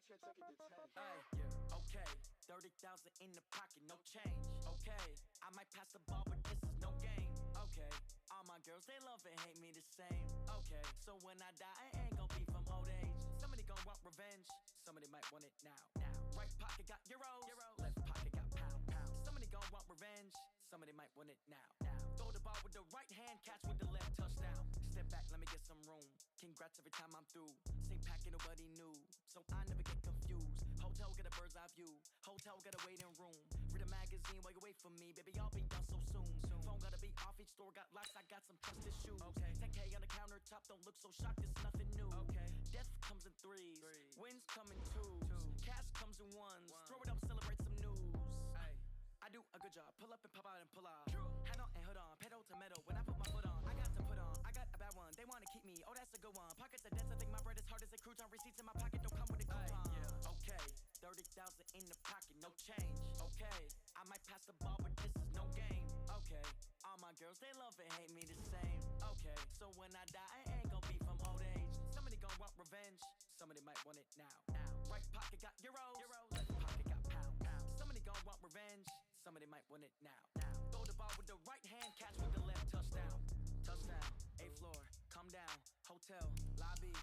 Hey, okay, 30,000 in the pocket, no change. Okay, I might pass the ball, but this is no game. Okay, all my girls, they love and hate me the same. Okay, so when I die, I ain't gon' be from old age. Somebody gon' want revenge, somebody might want it now. Right pocket got euros, left pocket got pound. Somebody gon' want revenge, somebody might want it now. Throw the ball with the right hand, catch with the left, touchdown. Step back, let me get some room. Congrats every time I'm through. Same packet, nobody new, so I never get confused. Hotel get a bird's eye view, hotel get a waiting room. Read a magazine while you wait for me, baby, I'll be done so soon. Phone gotta be off, each store got locks, I got some trusted shoes. 10K on the countertop, don't look so shocked, it's nothing new. Death comes in threes, wins come in twos, cash comes in ones. Throw it up, celebrate some news. I do a good job, pull up and pop out and pull off. Hat on and hood on, pedal to metal, when I put my foot on, I got to put on. I got a bad one, they wanna keep me, oh that's a good one. Pockets are dense, I think my bread is hard as a crouton. Receipts in my pocket don't come with a coupon. Okay, 30,000 in the pocket, no change. Okay, I might pass the ball, but this is no game. Okay, all my girls, they love and hate me the same. Okay, so when I die, I ain't gon' be from old age. Somebody gon' want revenge, somebody might want it now. Right pocket got euros, left pocket got pound. Somebody gon' want revenge, somebody might want it now. Throw the ball with the right hand, catch with the left, touchdown. Touchdown, 8th floor, come down, hotel, lobby.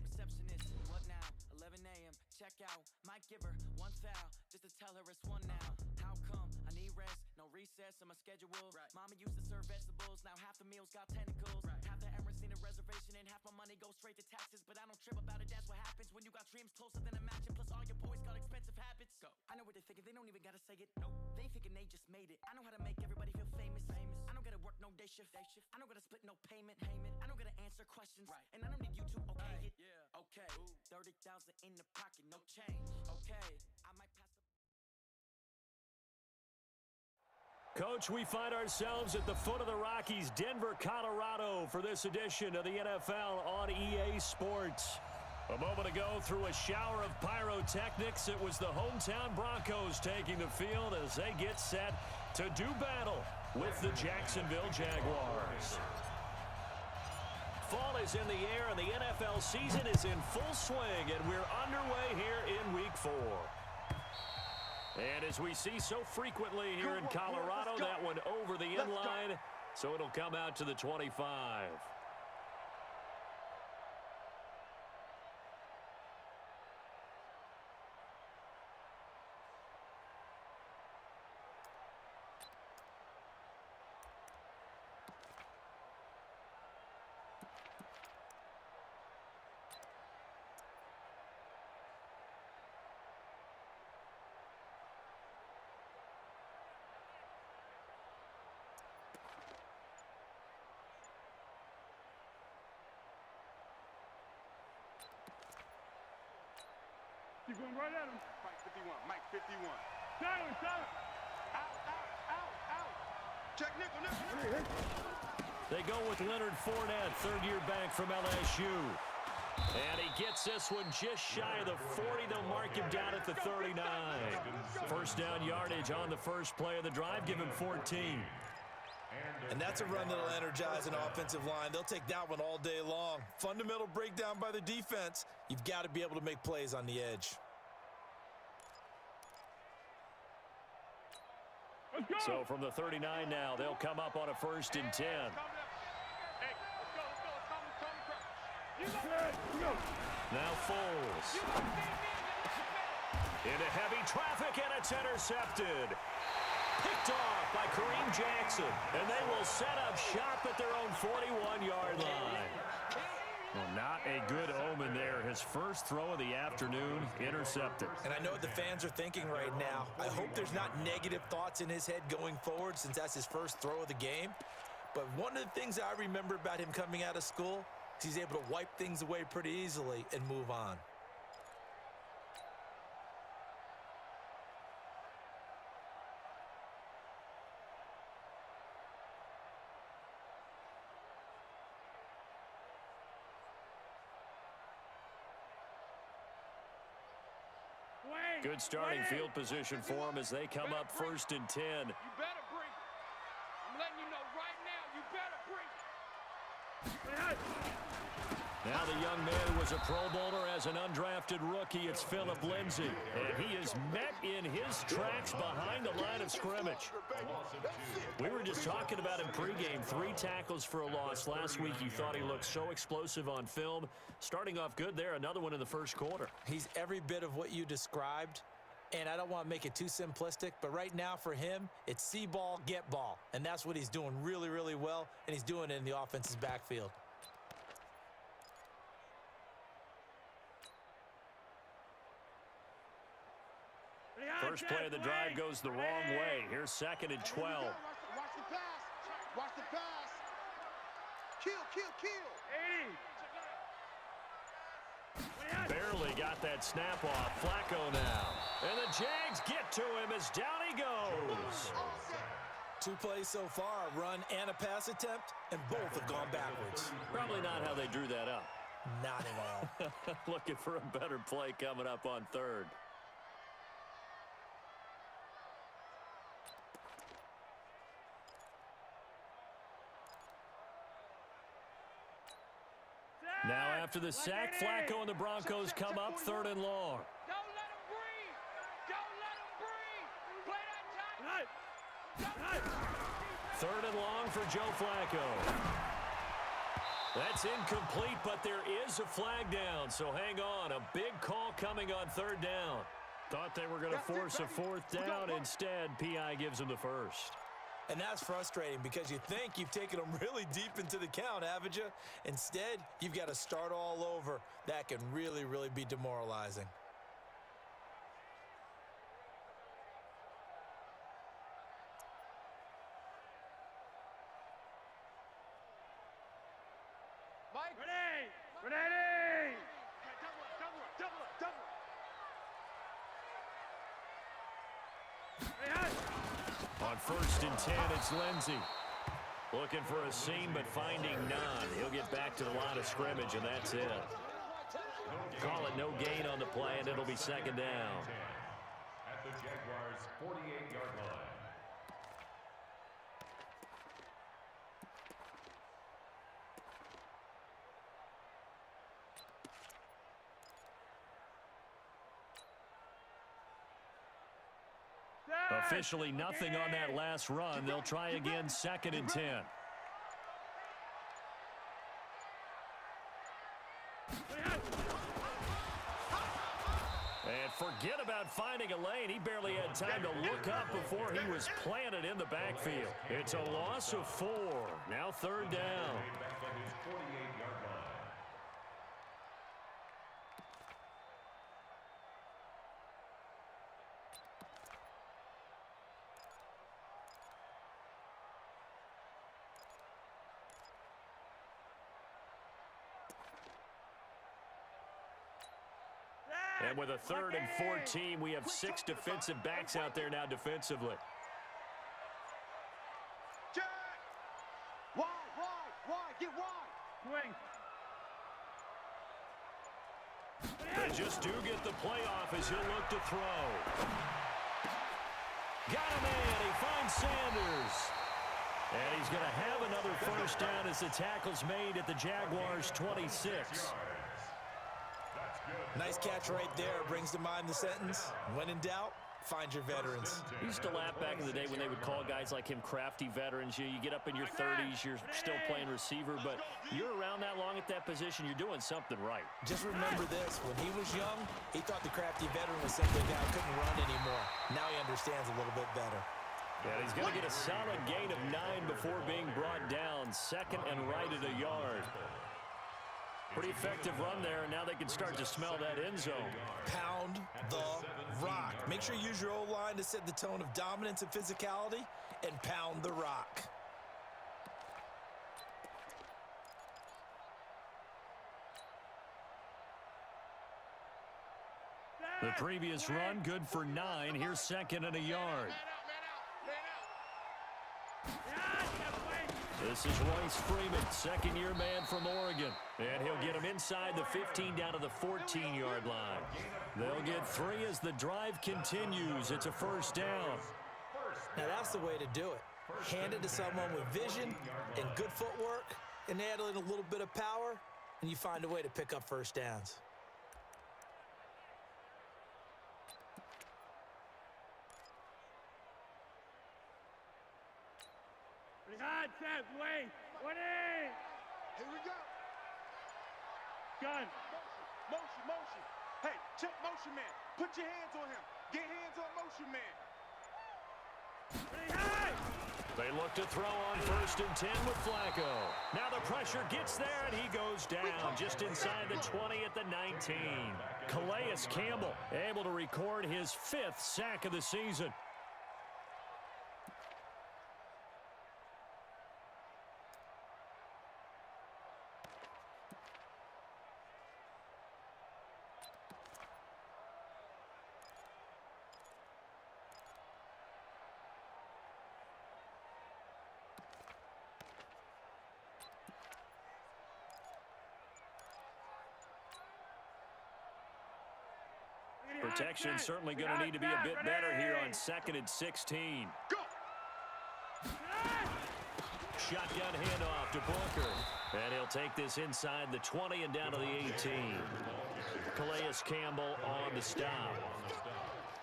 Receptionist, what now? 11 a.m., check out. Might give her one foul, just to tell her it's one now. How come? I need rest, no recess in my schedule. Mama used to serve vegetables, now half the meals got tentacles. Half the Emirates need a reservation and half my money goes straight to taxes. But I don't trip about it, that's what happens when you got dreams closer than a match. And plus all your boys got expensive habits. Go. I know what they're thinking, they don't even gotta say it. Nope. They ain't thinking they just made it. I know how to make everybody feel famous. I don't gotta work no day shift. I don't gotta split no payment. I don't gotta answer questions. And I don't need you to okay it. Okay, 30,000 in the pocket, no change. Okay, I might pass the... Coach, we find ourselves at the foot of the Rockies, Denver, Colorado, for this edition of the NFL on EA Sports. A moment ago, through a shower of pyrotechnics, it was the hometown Broncos taking the field as they get set to do battle with the Jacksonville Jaguars. Fall is in the air, and the NFL season is in full swing, and we're underway here in Week 4. And as we see so frequently here in Colorado, that one over the end line, so it'll come out to the 25. Keep going right at him. Mike 51, Mike 51. Silence. Out. Check nickel. They go with Leonard Fournette, third-year back from LSU. And he gets this one just shy of the 40. They'll mark him down at the 39. First down yardage on the first play of the drive. Give him 14. And that's a run that'll energize an offensive line. They'll take that one all day long. Fundamental breakdown by the defense. You've got to be able to make plays on the edge. So from the 39 now, they'll come up on a 1st and 10. Now Foles. Into heavy traffic, and it's intercepted. Picked off by Kareem Jackson, and they will set up shop at their own 41-yard line. Well, not a good omen there. His first throw of the afternoon, intercepted. And I know what the fans are thinking right now. I hope there's not negative thoughts in his head going forward since that's his first throw of the game. But one of the things I remember about him coming out of school is he's able to wipe things away pretty easily and move on. Good starting field position for him as they come up 1st and 10. You better breathe. I'm letting you know right now, you better breathe. Now the young man who was a Pro Bowler as an undrafted rookie, it's Phillip Lindsay. And he is met in his tracks behind the line of scrimmage. We were just talking about him pregame. 3 tackles for a loss. Last week you thought he looked so explosive on film. Starting off good there, another one in the first quarter. He's every bit of what you described. And I don't want to make it too simplistic, but right now for him, it's see ball, get ball. And that's what he's doing really, really well, and he's doing it in the offense's backfield. First play of the drive goes the wrong way. Here's 2nd and 12. Watch the pass. Watch the pass. Kill. 80. Barely got that snap off. Flacco now. And the Jags get to him as down he goes. 2 plays so far, a run and a pass attempt, and both have gone backwards. Probably not how they drew that up. Not at all. Looking for a better play coming up on 3rd. Now after the sack, Flacco and the Broncos come up 3rd and long. Don't let him breathe. Don't let him breathe. Play that tight. 3rd and long for Joe Flacco. That's incomplete, but there is a flag down, so hang on. A big call coming on 3rd down. Thought they were going to force a 4th down. Instead, P.I. gives them the first. And that's frustrating because you think you've taken them really deep into the count, haven't you? Instead, you've got to start all over. That can really, really be demoralizing. Mike. Ready. On 1st and 10, it's Lindsay. Looking for a seam, but finding none. He'll get back to the line of scrimmage, and that's it. Call it no gain on the play, and it'll be 2nd down. At the Jaguars' 48-yard line. Officially nothing on that last run. They'll try again 2nd and 10. And forget about finding a lane. He barely had time to look up before he was planted in the backfield. It's a loss of 4. Now 3rd down. Back on his 48-yard line. And with a 3rd and 14, we have 6 defensive backs out there now defensively. Jack. Wide. Get wide. Swing. They just do get the playoff as he'll look to throw. Got a man. He finds Sanders. And he's going to have another 1st down as the tackle's made at the Jaguars' 26. Nice catch right there. Brings to mind the sentence, when in doubt, find your veterans. He used to laugh back in the day when they would call guys like him crafty veterans. You get up in your 30s, you're still playing receiver, but you're around that long at that position, you're doing something right. Just remember this, when he was young, he thought the crafty veteran was simply a guy who couldn't run anymore. Now he understands a little bit better. Yeah, he's going to get a solid gain of 9 before being brought down. 2nd and right at a yard. Pretty effective run there, and now they can start to smell that end zone. Pound the rock. Make sure you use your O-line to set the tone of dominance and physicality, and pound the rock. The previous run, good for 9. Here's 2nd and a yard. This is Royce Freeman, 2nd-year man from Oregon. And he'll get him inside the 15 down to the 14-yard line. They'll get 3 as the drive continues. It's a 1st down. Now that's the way to do it. Hand it to someone with vision and good footwork, and add in a little bit of power, and you find a way to pick up first downs. God, Seth, wait. 20. Here we go. Gun. Motion, motion. Hey, check motion man. Put your hands on him. Get hands on motion man. They look to throw on 1st and 10 with Flacco. Now the pressure gets there, and he goes down just inside the 20 at the 19. Calais Campbell able to record his 5th sack of the season. Protection certainly going to need to be a bit better here on 2nd and 16. Go. Shotgun handoff to Booker. And he'll take this inside the 20 and down to the 18. Calais Campbell on the stop.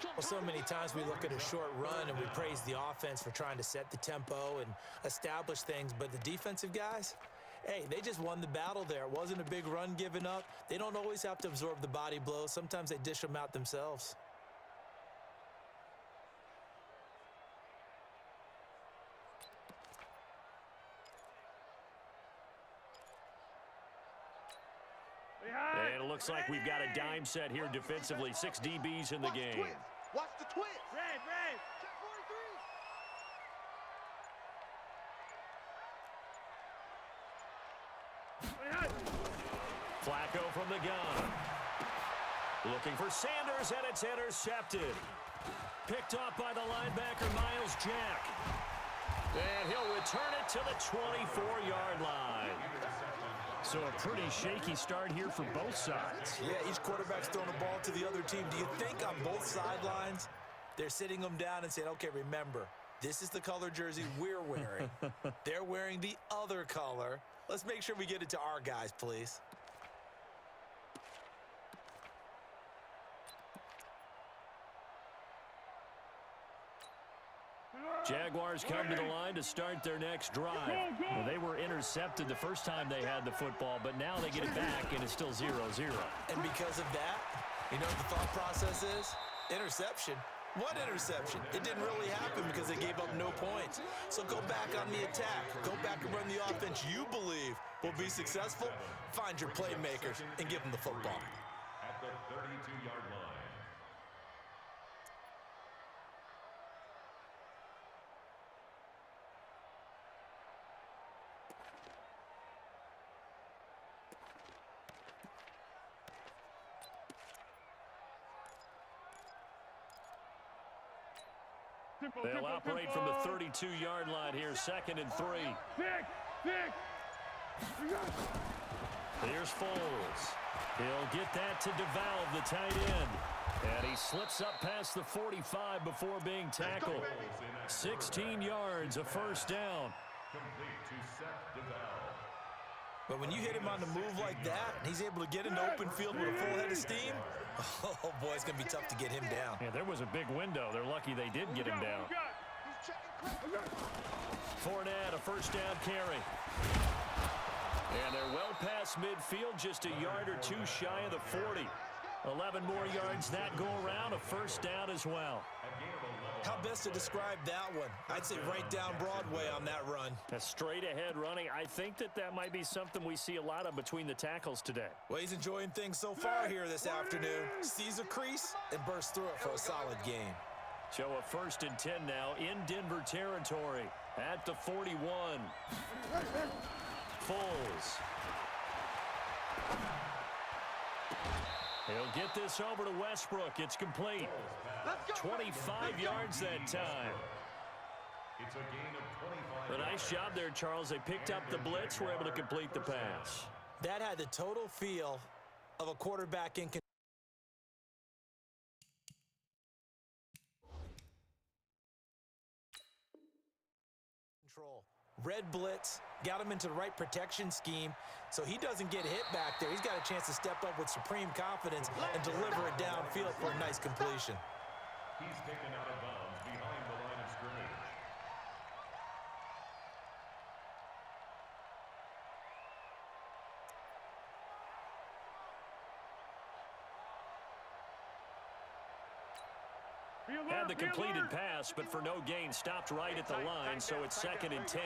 Well, so many times we look at a short run and we praise the offense for trying to set the tempo and establish things, but the defensive guys, hey, they just won the battle there. It wasn't a big run given up. They don't always have to absorb the body blows. Sometimes they dish them out themselves. And it looks like we've got a dime set here defensively. 6 DBs in the game. Watch the twist. Red. Check 43. Flacco from the gun. Looking for Sanders, and it's intercepted. Picked off by the linebacker, Miles Jack. And he'll return it to the 24-yard line. So a pretty shaky start here for both sides. Yeah, each quarterback's throwing the ball to the other team. Do you think on both sidelines they're sitting them down and saying, okay, remember, this is the color jersey we're wearing. They're wearing the other color. Let's make sure we get it to our guys, please. Jaguars come to the line to start their next drive. Well, they were intercepted the first time they had the football, but now they get it back, and it's still 0-0. And because of that, you know what the thought process is? Interception. What interception? It didn't really happen because they gave up no points. So go back on the attack. Go back and run the offense you believe will be successful. Find your playmakers and give them the football. At the 32-yard line. They'll operate from the 32-yard line here, 2nd and 3. Here's Foles. He'll get that to DeValve, the tight end. And he slips up past the 45 before being tackled. 16 yards, a first down. Complete to Seth DeValve. But when you hit him on the move like that, and he's able to get into open field with a full head of steam, oh, boy, it's going to be tough to get him down. Yeah, there was a big window. They're lucky they did get him down. Fournette, a first down carry. And they're well past midfield, just a yard or two shy of the 40. 11 more yards that go around, a first down as well. How best to describe that one? I'd say right down Broadway on that run. A straight ahead running. I think that might be something we see a lot of between the tackles today. Well, he's enjoying things so far here this afternoon. Sees a crease and bursts through it for a solid game. So a 1st and 10 now in Denver territory at the 41. Foles. He'll get this over to Westbrook. It's complete. 25 yards that time. It's a gain of 25. A nice job there, Charles. They picked up the blitz, were able to complete the pass. That had the total feel of a quarterback in control. read blitz, got him into the right protection scheme, so he doesn't get hit back there. He's got a chance to step up with supreme confidence and deliver it downfield for a nice completion. He's taken out of bounds behind the line of scrimmage. Had the completed pass, but for no gain, stopped right at the line, so it's 2nd and 10.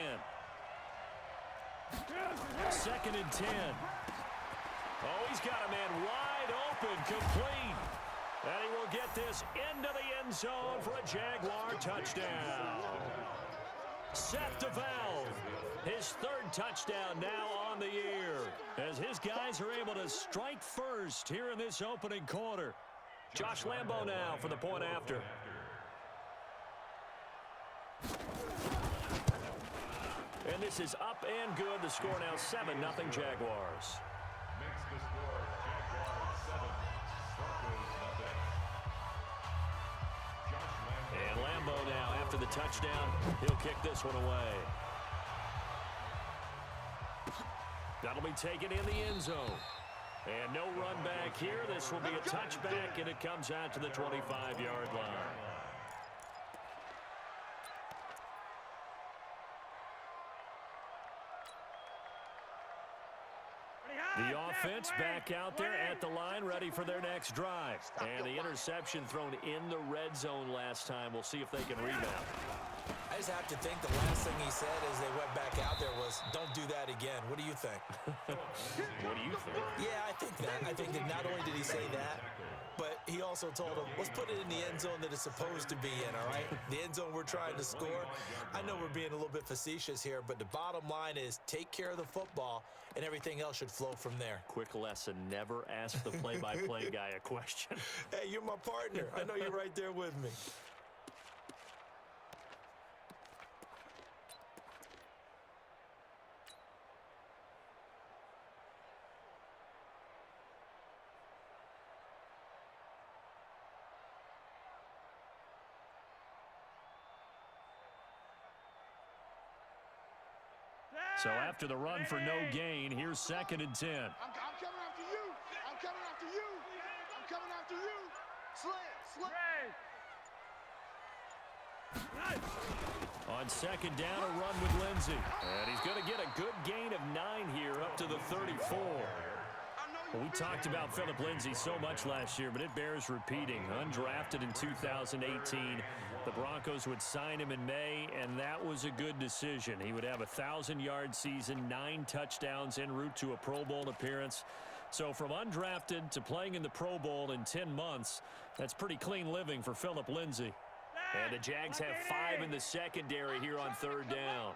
2nd and 10. Oh, he's got a man wide open, complete. And he will get this into the end zone for a Jaguar touchdown. Seth DeValve, his 3rd touchdown now on the year, as his guys are able to strike first here in this opening quarter. Josh Lambo now for the point after. And this is up and good. The score now 7-0 Jaguars. Makes the score Jaguars 7, Broncos 0. Josh Lambo. And Lambo now after the touchdown. He'll kick this one away. That'll be taken in the end zone. And no run back here. This will be a touchback, and it comes out to the 25-yard line. The offense back out there at the line, ready for their next drive. And the interception thrown in the red zone last time. We'll see if they can rebound. I just have to think the last thing he said as they went back out there was, don't do that again. What do you think? What do you think? Yeah, I think that. I think that not only did he say that, but he also told him, let's put it in the end zone that it's supposed to be in, all right? The end zone we're trying to score. I know we're being a little bit facetious here, but the bottom line is take care of the football, and everything else should flow from there. Quick lesson, never ask the play-by-play guy a question. Hey, you're my partner. I know you're right there with me. So after the run for no gain, here's 2nd and 10. I'm coming after you. I'm coming after you. I'm coming after you. Slam. On 2nd down, a run with Lindsey. And he's going to get a good gain of 9 here up to the 34. Well, we talked about Phillip Lindsay so much last year, but it bears repeating. Undrafted in 2018. The Broncos would sign him in May, and that was a good decision. He would have a 1,000-yard season, 9 touchdowns en route to a Pro Bowl appearance. So from undrafted to playing in the Pro Bowl in 10 months, that's pretty clean living for Phillip Lindsay. And the Jags have 5 in the secondary here on 3rd down.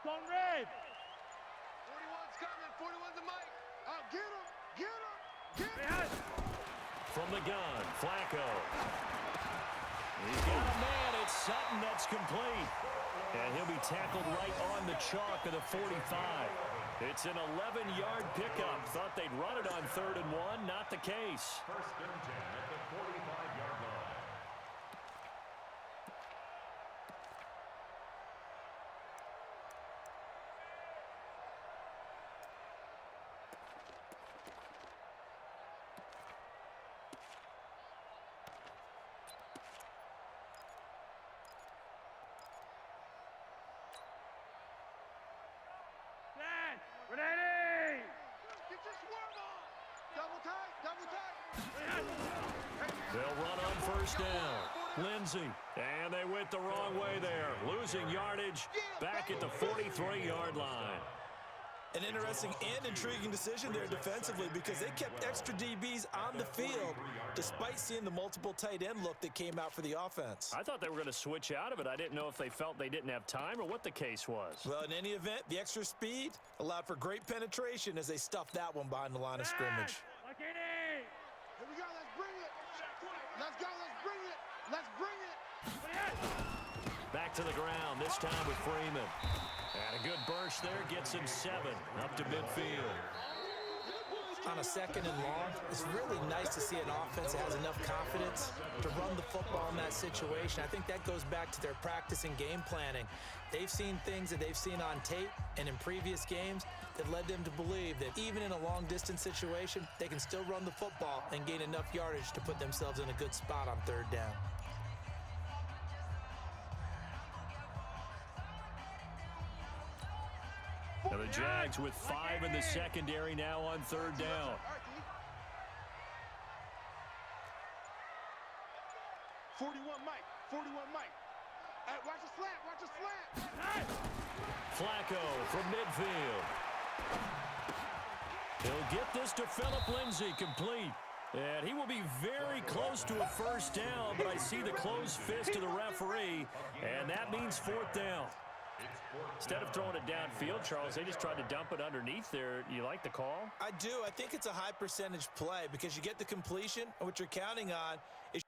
Don't red. 41's coming. 41's the mic. Get him. From the gun, Flacco. He's got a man. It's Sutton that's complete. And he'll be tackled right on the chalk of the 45. It's an 11-yard pickup. Thought they'd run it on 3rd and 1. Not the case. 1st and 10 at the 45-yard line. Ready. Get your swerve on. Double tight. They'll run on 1st down. Lindsey. And they went the wrong way there. Losing yardage back at the 43-yard line. An interesting and intriguing decision there defensively because they kept extra DBs on the field despite seeing the multiple tight end look that came out for the offense. I thought they were going to switch out of it. I didn't know if they felt they didn't have time or what the case was. Well, in any event, the extra speed allowed for great penetration as they stuffed that one behind the line of scrimmage. Here we go. Let's bring it. Let's go. Let's bring it. Back to the ground, this time with Freeman. And a good burst there gets him 7 up to midfield. on a 2nd and long, it's really nice to see an offense that has enough confidence to run the football in that situation. I think that goes back to their practice and game planning. They've seen things that they've seen on tape and in previous games that led them to believe that even in a long-distance situation, they can still run the football and gain enough yardage to put themselves in a good spot on 3rd down. Now the Jags with 5 in the secondary now on 3rd down. 41 Mike. 41 Mike. Hey, watch the slant. Watch the slant. Flacco from midfield. He'll get this to Phillip Lindsay, complete. And he will be very close to a 1st down, but I see the closed fist of the referee, and that means 4th down. Instead of throwing it downfield, Charles, they just tried to dump it underneath there. You like the call? I do. I think it's a high percentage play because you get the completion, and what you're counting on is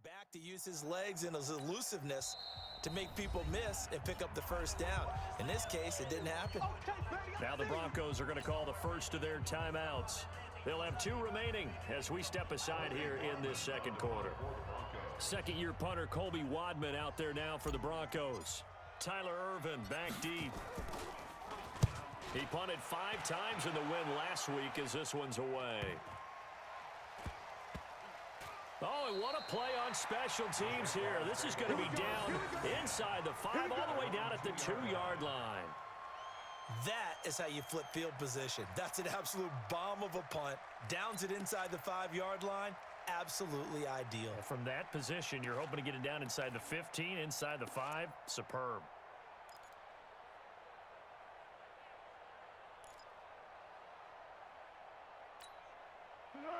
back to use his legs and his elusiveness to make people miss and pick up the 1st down. In this case, it didn't happen. Now the Broncos are going to call the first of their timeouts. They'll have 2 remaining as we step aside here in this 2nd quarter. 2nd-year punter Colby Wadman out there now for the Broncos. Tyler Ervin back deep. He punted 5 times in the win last week as this one's away. Oh, and what a play on special teams here. This is going to be down inside the 5, all the way down at the 2-yard line. That is how you flip field position. That's an absolute bomb of a punt. Downs it inside the 5-yard line. Absolutely ideal. From that position, you're hoping to get it down inside the 15, inside the 5. Superb.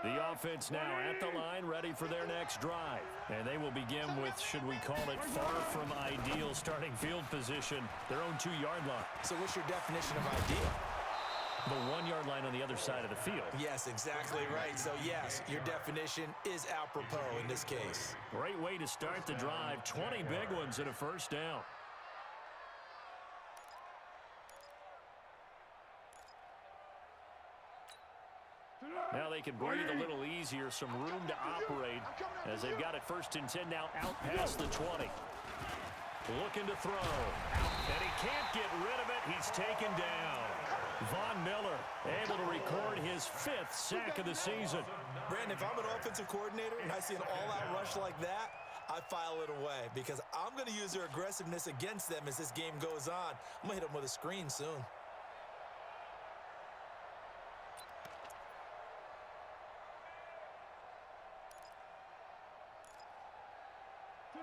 The offense now at the line, ready for their next drive. And they will begin with, should we call it, far from ideal starting field position, their own 2-yard line. So what's your definition of ideal? The 1-yard line on the other side of the field. Yes, exactly right. So, yes, your definition is apropos in this case. Great way to start the drive. 20 big ones and a 1st down. Now they can breathe a little easier, some room to operate as they've got it 1st and 10 now out past the 20. Looking to throw. And he can't get rid of it. He's taken down. Von Miller able to record his 5th sack of the season. Brandon, if I'm an offensive coordinator and I see an all-out rush like that, I file it away because I'm going to use their aggressiveness against them as this game goes on. I'm going to hit them with a screen soon.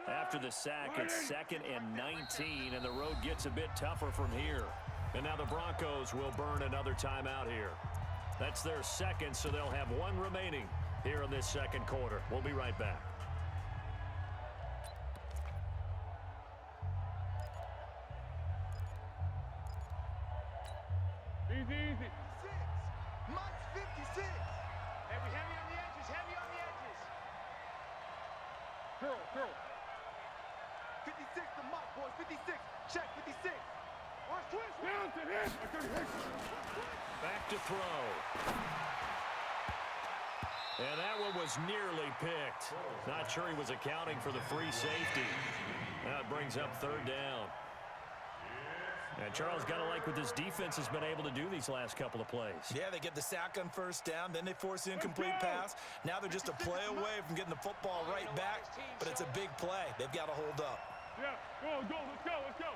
After the sack, it's 2nd and 19, and the road gets a bit tougher from here. And now the Broncos will burn another timeout here. That's their 2nd, so they'll have 1 remaining here in this 2nd quarter. We'll be right back. Easy. 56. Mike's 56. Heavy on the edges, heavy on the edges. Curl. 56 to Mike, boys. 56. Check 56. Watch twist. Down to him. Back to throw. And that one was nearly picked. Not sure he was accounting for the free safety. That brings up 3rd down. And Charles, got to like what this defense has been able to do these last couple of plays. Yeah, they get the sack on 1st down, then they force the incomplete pass. Now they're just a play away from getting the football right back, but it's a big play. They've got to hold up. Yeah, go, let's go.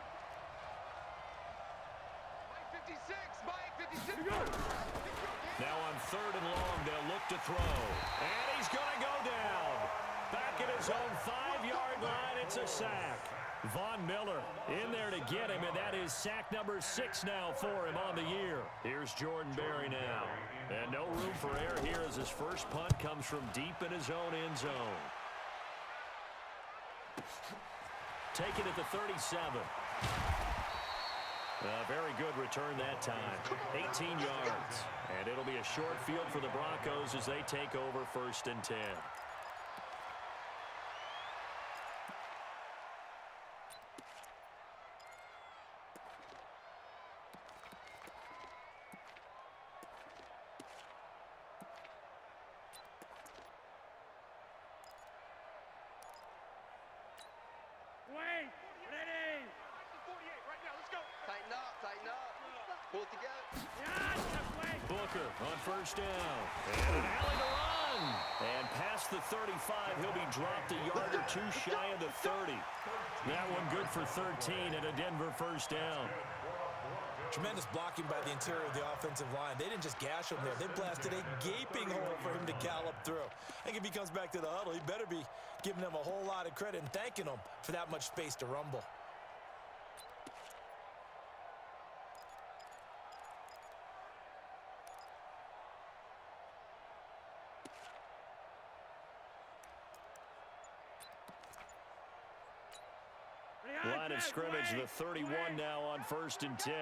Mike 56. Mike 56. Now on 3rd and long, they'll look to throw. And he's going to go down. Back at his own 5-yard line, it's a sack. Von Miller in there to get him, and that is sack number 6 now for him on the year. Here's Jordan Berry now. And no room for error here as his first punt comes from deep in his own end zone. Taken at the 37. A very good return that time. 18 yards. And it'll be a short field for the Broncos as they take over 1st and 10. Wait, ready. 48 right now. Let's go. Tighten up. Pull it together. Booker on 1st down. And an alley to run. And past the 35, he'll be dropped a yard or 2 shy of the 30. That one good for 13 and a Denver 1st down. Tremendous blocking by the interior of the offensive line. They didn't just gash him there. They blasted a gaping hole for him to gallop through. I think if he comes back to the huddle, he better be giving them a whole lot of credit and thanking them for that much space to rumble. Line of scrimmage, the 31 now on 1st and 10.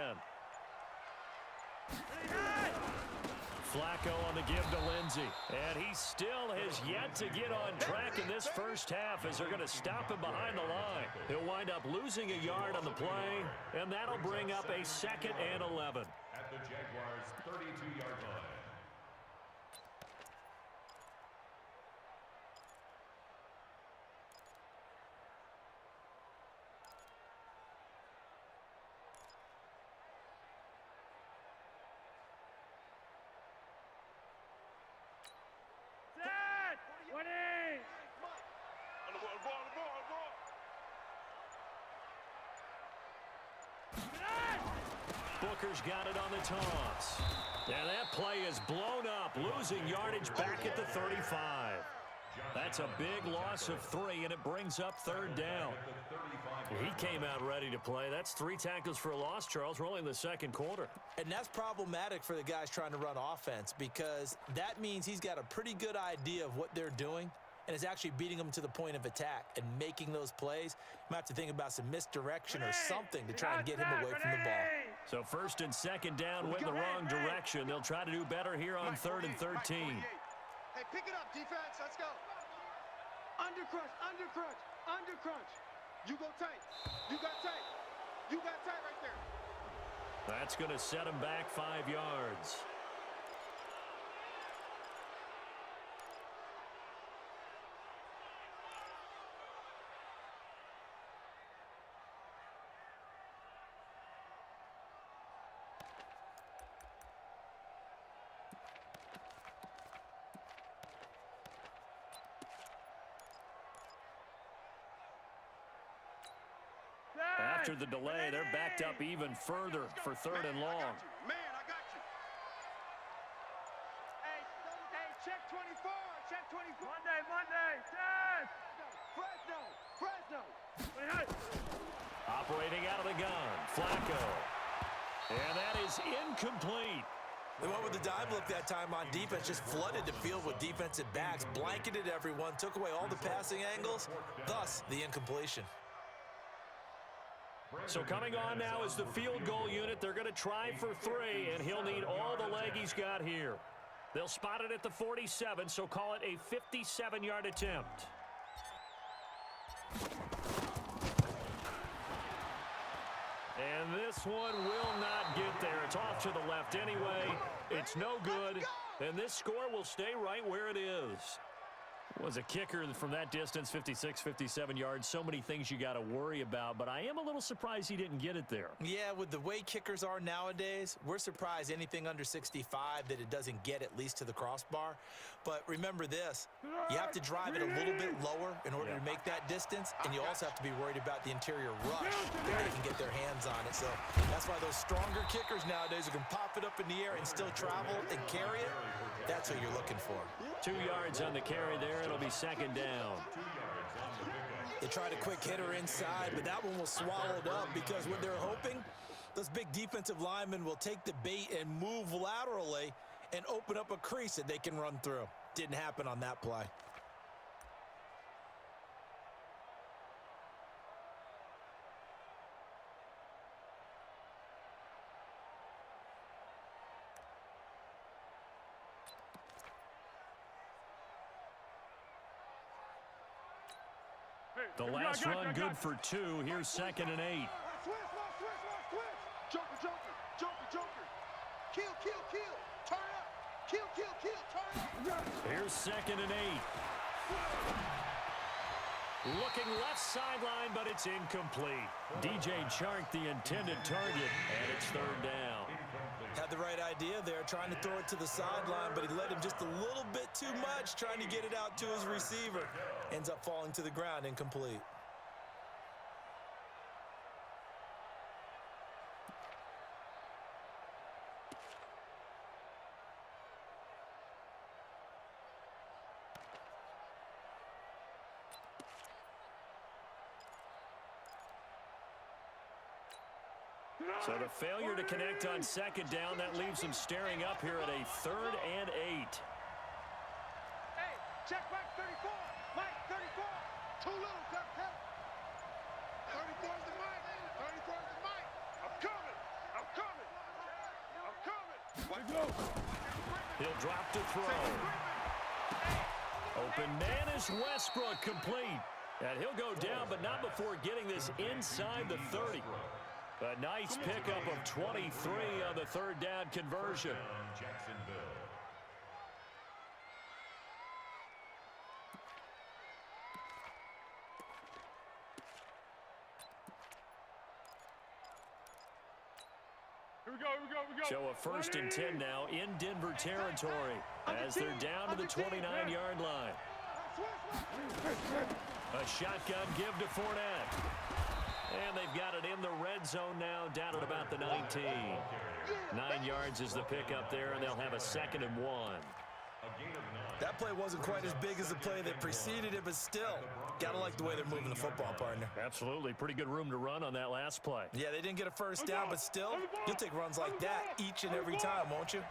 Flacco on the give to Lindsey. And he still has yet to get on track in this first half as they're going to stop him behind the line. He'll wind up losing a yard on the play, and that'll bring up a 2nd and 11. At the Jaguars' 32-yard line. Booker's got it on the toss. And that play is blown up, losing yardage back at the 35. That's a big loss of 3, and it brings up 3rd down. He came out ready to play. That's 3 tackles for a loss, Charles. We're only in the 2nd quarter. And that's problematic for the guys trying to run offense because that means he's got a pretty good idea of what they're doing and is actually beating them to the point of attack and making those plays. You might have to think about some misdirection or something to try and get him away from the ball. So 1st and 2nd down went the wrong direction. They'll try to do better here on 3rd and 13. Hey, pick it up, defense. Let's go. Under crunch. You go tight. You got tight right there. That's going to set him back 5 yards. After the delay, they're backed up even further for third and long. Man, I got you. Hey, check 24. Check 24. Monday. Test. Fresno. Operating out of the gun, Flacco. And that is incomplete. They went with the dime look that time on defense, just flooded the field with defensive backs, blanketed everyone, took away all the passing angles, thus the incompletion. So coming on now is the field goal unit. They're going to try for 3, and he'll need all the leg he's got here. They'll spot it at the 47, so call it a 57-yard attempt. And this one will not get there. It's off to the left anyway. It's no good. And this score will stay right where it is. Was a kicker from that distance, 56, 57 yards. So many things you got to worry about, but I am a little surprised he didn't get it there. Yeah, with the way kickers are nowadays, we're surprised anything under 65 that it doesn't get at least to the crossbar. But remember this, you have to drive it a little bit lower in order to make that distance, and you also have to be worried about the interior rush that they can get their hands on it. So that's why those stronger kickers nowadays who can pop it up in the air and still travel and carry it, that's what you're looking for. 2 yards on the carry there. It'll be second down. They tried a quick hitter inside, but that one was swallowed up because what they're hoping, those big defensive linemen will take the bait and move laterally and open up a crease that they can run through. Didn't happen on that play. The last run good for 2. Here's second and 8. Switch. Joker. Kill. Turn up. Kill. Turn up. Here's second and 8. Looking left sideline, but it's incomplete. DJ Chark, the intended target, and it's third down. Had the right idea there, trying to throw it to the sideline, but he led him just a little bit too much, trying to get it out to his receiver. Ends up falling to the ground, incomplete. So the failure to connect on second down, that leaves him staring up here at a third and 8. Hey, check Mike 34. Mike 34. Too little, Duck. 34 is the Mike. 34 is the Mike. I'm coming. Let's go. He'll drop to throw. Open man is Westbrook, complete. And he'll go down, but not before getting this inside the 30. A nice pickup of 23 on the third down conversion. Jacksonville. Here we go. So a first and 10 now in Denver territory as they're down to the 29-yard line. A shotgun give to Fournette. And they've got it in the red zone now, down at about the 19. 9 yards is the pickup there, and they'll have a second and 1. That play wasn't quite as big as the play that preceded it, but still, gotta like the way they're moving the football, partner. Absolutely. Pretty good room to run on that last play. Yeah, they didn't get a first down, but still, you'll take runs like that each and every time, won't you?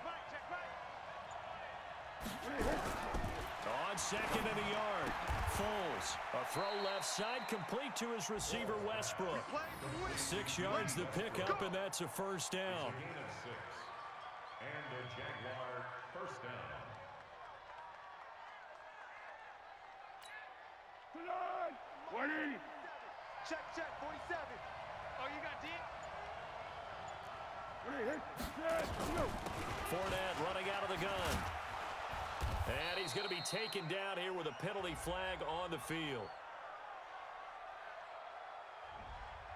On second and a yard. Foles, a throw left side, complete to his receiver, Westbrook. 6 yards the pickup, and that's a first down. Gain of 6. And the Jaguar first down. Check, 47. Oh, you got D? Fournette running out of the gun. And he's going to be taken down here with a penalty flag on the field.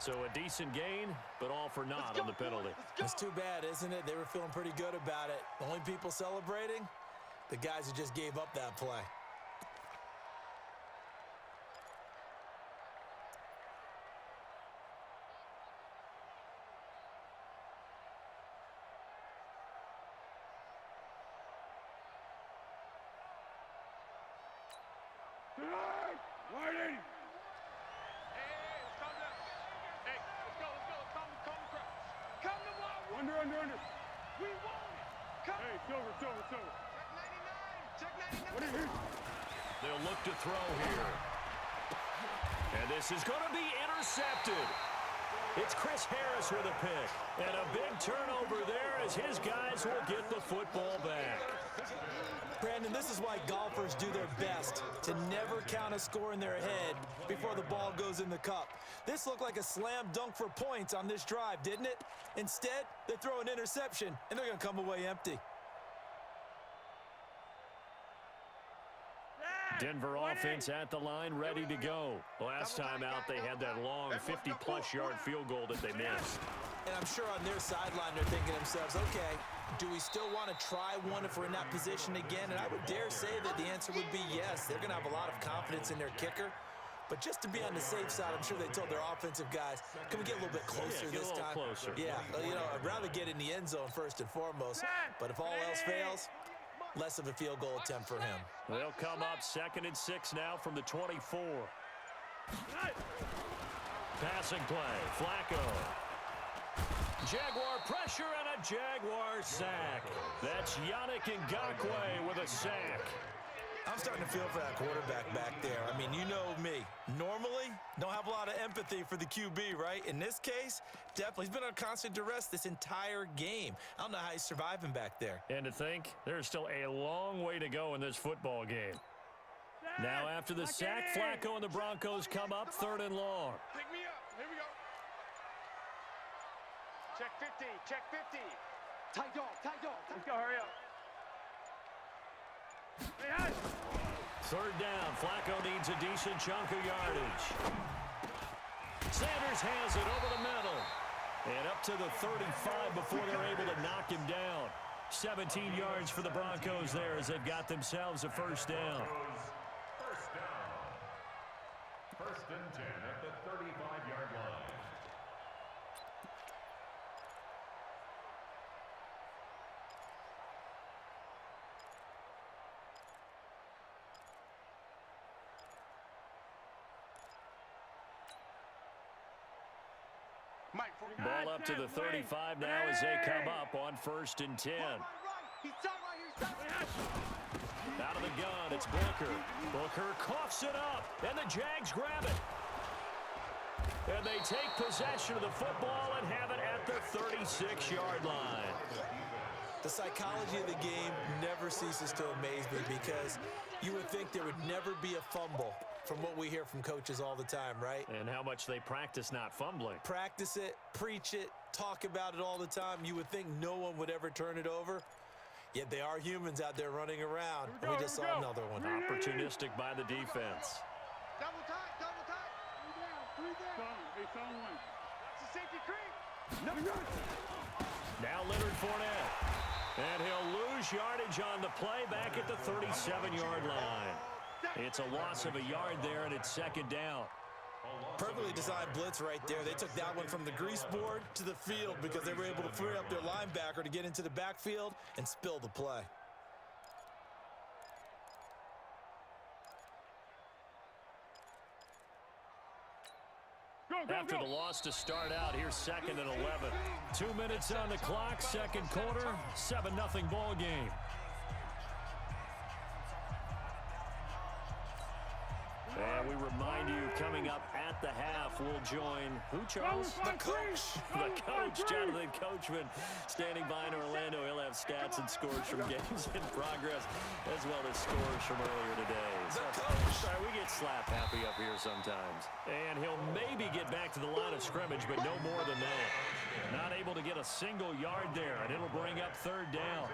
So a decent gain, but all for naught on the penalty. It's too bad, isn't it? They were feeling pretty good about it. The only people celebrating, the guys who just gave up that play. Waiting. Hey, let's calm down. Hey, let's go. Calm the crowd. Come to what? Under. We want it. Come. Hey, silver. Check 99. What are you? They'll look to throw here. And this is going to be intercepted. It's Chris Harris with a pick. And a big turnover there as his guys will get the football back. Brandon, this is why golfers do their best to never count a score in their head before the ball goes in the cup. This looked like a slam dunk for points on this drive, didn't it? Instead, they throw an interception, and they're going to come away empty. Denver offense at the line, ready to go. Last time out, they had that long 50-plus yard field goal that they missed. And I'm sure on their sideline, they're thinking to themselves, okay, do we still want to try one if we're in that position again? And I would dare say that the answer would be yes. They're going to have a lot of confidence in their kicker. But just to be on the safe side, I'm sure they told their offensive guys, can we get a little bit closer this time? Closer. Yeah, I'd rather get in the end zone first and foremost. But if all else fails, less of a field goal attempt for him. They'll come up 2nd and 6 now from the 24. Passing play, Flacco. Jaguar pressure and a Jaguar sack. That's Yannick Ngakoue with a sack. I'm starting to feel for that quarterback back there. I mean, you know me. Normally, don't have a lot of empathy for the QB, right? In this case, definitely. He's been on constant duress this entire game. I don't know how he's surviving back there. And to think, there's still a long way to go in this football game. Now after the sack, Flacco and the Broncos come up 3rd and long. Pick me up. Here we go. Check 50. Tight dog. Let's go, hurry up. Hey, hey. 3rd down, Flacco needs a decent chunk of yardage. Sanders has it over the middle. And up to the 35 before they're able to knock him down. 17 yards for the Broncos there as they've got themselves a 1st down. First and 10 at the 35-yard line. Ball up to the 35 now as they come up on 1st and 10. Out of the gun, it's Booker. Booker coughs it up, and the Jags grab it. And they take possession of the football and have it at the 36-yard line. The psychology of the game never ceases to amaze me because you would think there would never be a fumble from what we hear from coaches all the time, right? And how much they practice not fumbling. Practice it, preach it, talk about it all the time. You would think no one would ever turn it over. Yet they are humans out there running around. And we just saw another one. Opportunistic by the defense. Double tight. Three down. Hey, someone. That's a safety creep. Now Leonard Fournette. And he'll lose yardage on the play back at the 37-yard line. It's a loss of a yard there, and it's 2nd down. Perfectly designed blitz right there. They took that one from the grease board to the field because they were able to free up their linebacker to get into the backfield and spill the play. After the loss to start out, here's 2nd and 11. 2 minutes on the clock, 2nd quarter, 7-0 ball game. And we remind you, coming up at the half, we'll join who, Charles? The coach. The coach, Jonathan Coachman, standing by in Orlando. He'll have stats and scores from games in progress, as well as scores from earlier today. The coach. Sorry, we get slap happy up here sometimes. And he'll maybe get back to the line of scrimmage, but no more than that. Not able to get a single yard there, and it'll bring up 3rd down.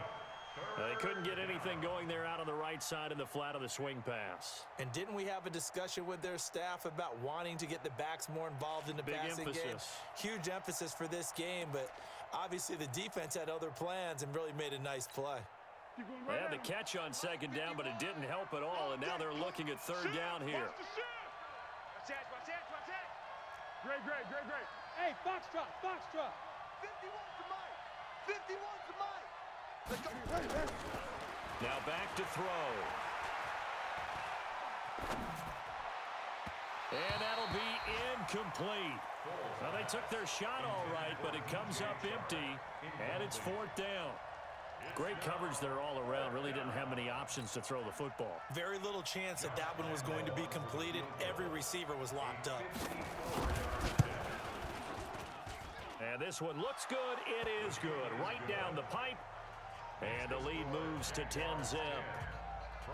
They couldn't get anything going there out on the right side in the flat of the swing pass. And didn't we have a discussion with their staff about wanting to get the backs more involved in the passing game? Huge emphasis for this game, but obviously the defense had other plans and really made a nice play. They had the catch on 2nd down, but it didn't help at all, and now they're looking at 3rd down here. Watch that. Great. Hey, Foxtrot. 51 to Mike. 51 to Mike. Now back to throw. And that'll be incomplete. Well, they took their shot all right, but it comes up empty, and it's 4th down. Great coverage there all around. Really didn't have many options to throw the football. Very little chance that that one was going to be completed. Every receiver was locked up. And this one looks good. It is good. Right down the pipe. And the lead moves to 10-zip.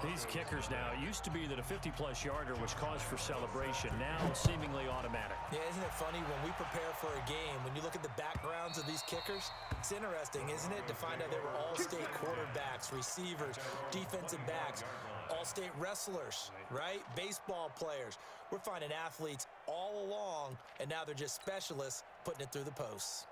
These kickers now, it used to be that a 50-plus yarder was cause for celebration. Now seemingly automatic. Yeah, isn't it funny when we prepare for a game, when you look at the backgrounds of these kickers, it's interesting, isn't it, to find out they were all-state quarterbacks, receivers, defensive backs, all-state wrestlers, right? Baseball players. We're finding athletes all along, and now they're just specialists putting it through the posts.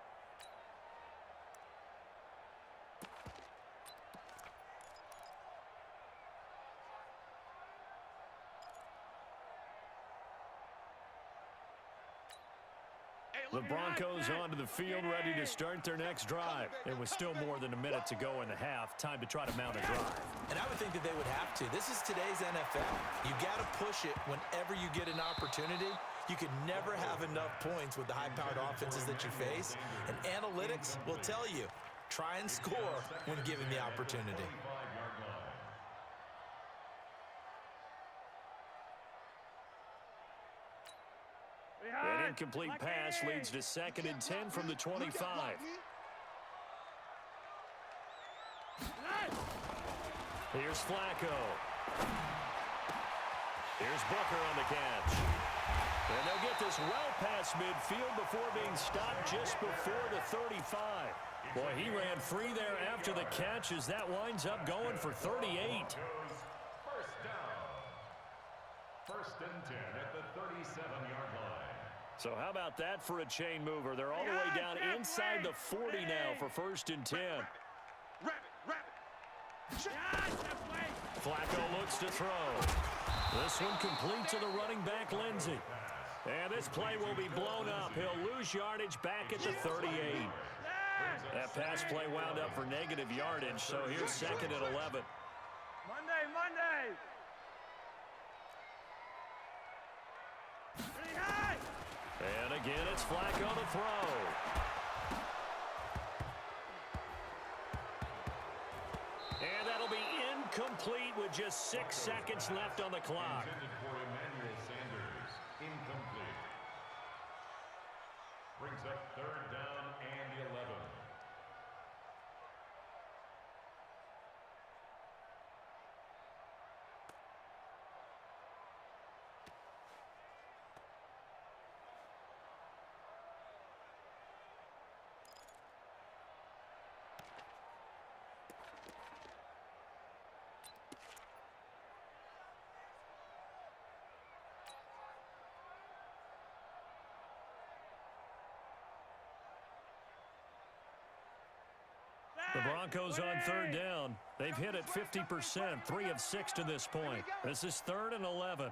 The Broncos onto the field, ready to start their next drive. It was still more than a minute to go in the half. Time to try to mount a drive. And I would think that they would have to. This is today's NFL. You got to push it whenever you get an opportunity. You can never have enough points with the high-powered offenses that you face. And analytics will tell you, try and score when given the opportunity. An incomplete pass leads to 2nd and 10 from the 25. Here's Flacco. Here's Booker on the catch. And they'll get this well past midfield before being stopped just before the 35. Boy, he ran free there after the catch as that winds up going for 38. First down. 1st and 10 at the 37-yard line. So how about that for a chain mover? They're all the way down inside the 40 now for 1st and 10. Flacco looks to throw. This one complete to the running back, Lindsey. And this play will be blown up. He'll lose yardage back at the 38. That pass play wound up for negative yardage, so here's 2nd and 11. Monday. Pretty high. And again, it's Flacco to throw. And that'll be incomplete with just 6 seconds left on the clock. Intended for Emmanuel Sanders. Incomplete. Brings up 3rd down and 11. The Broncos on 3rd down. They've hit it 50%, 3 of 6 to this point. This is 3rd and 11.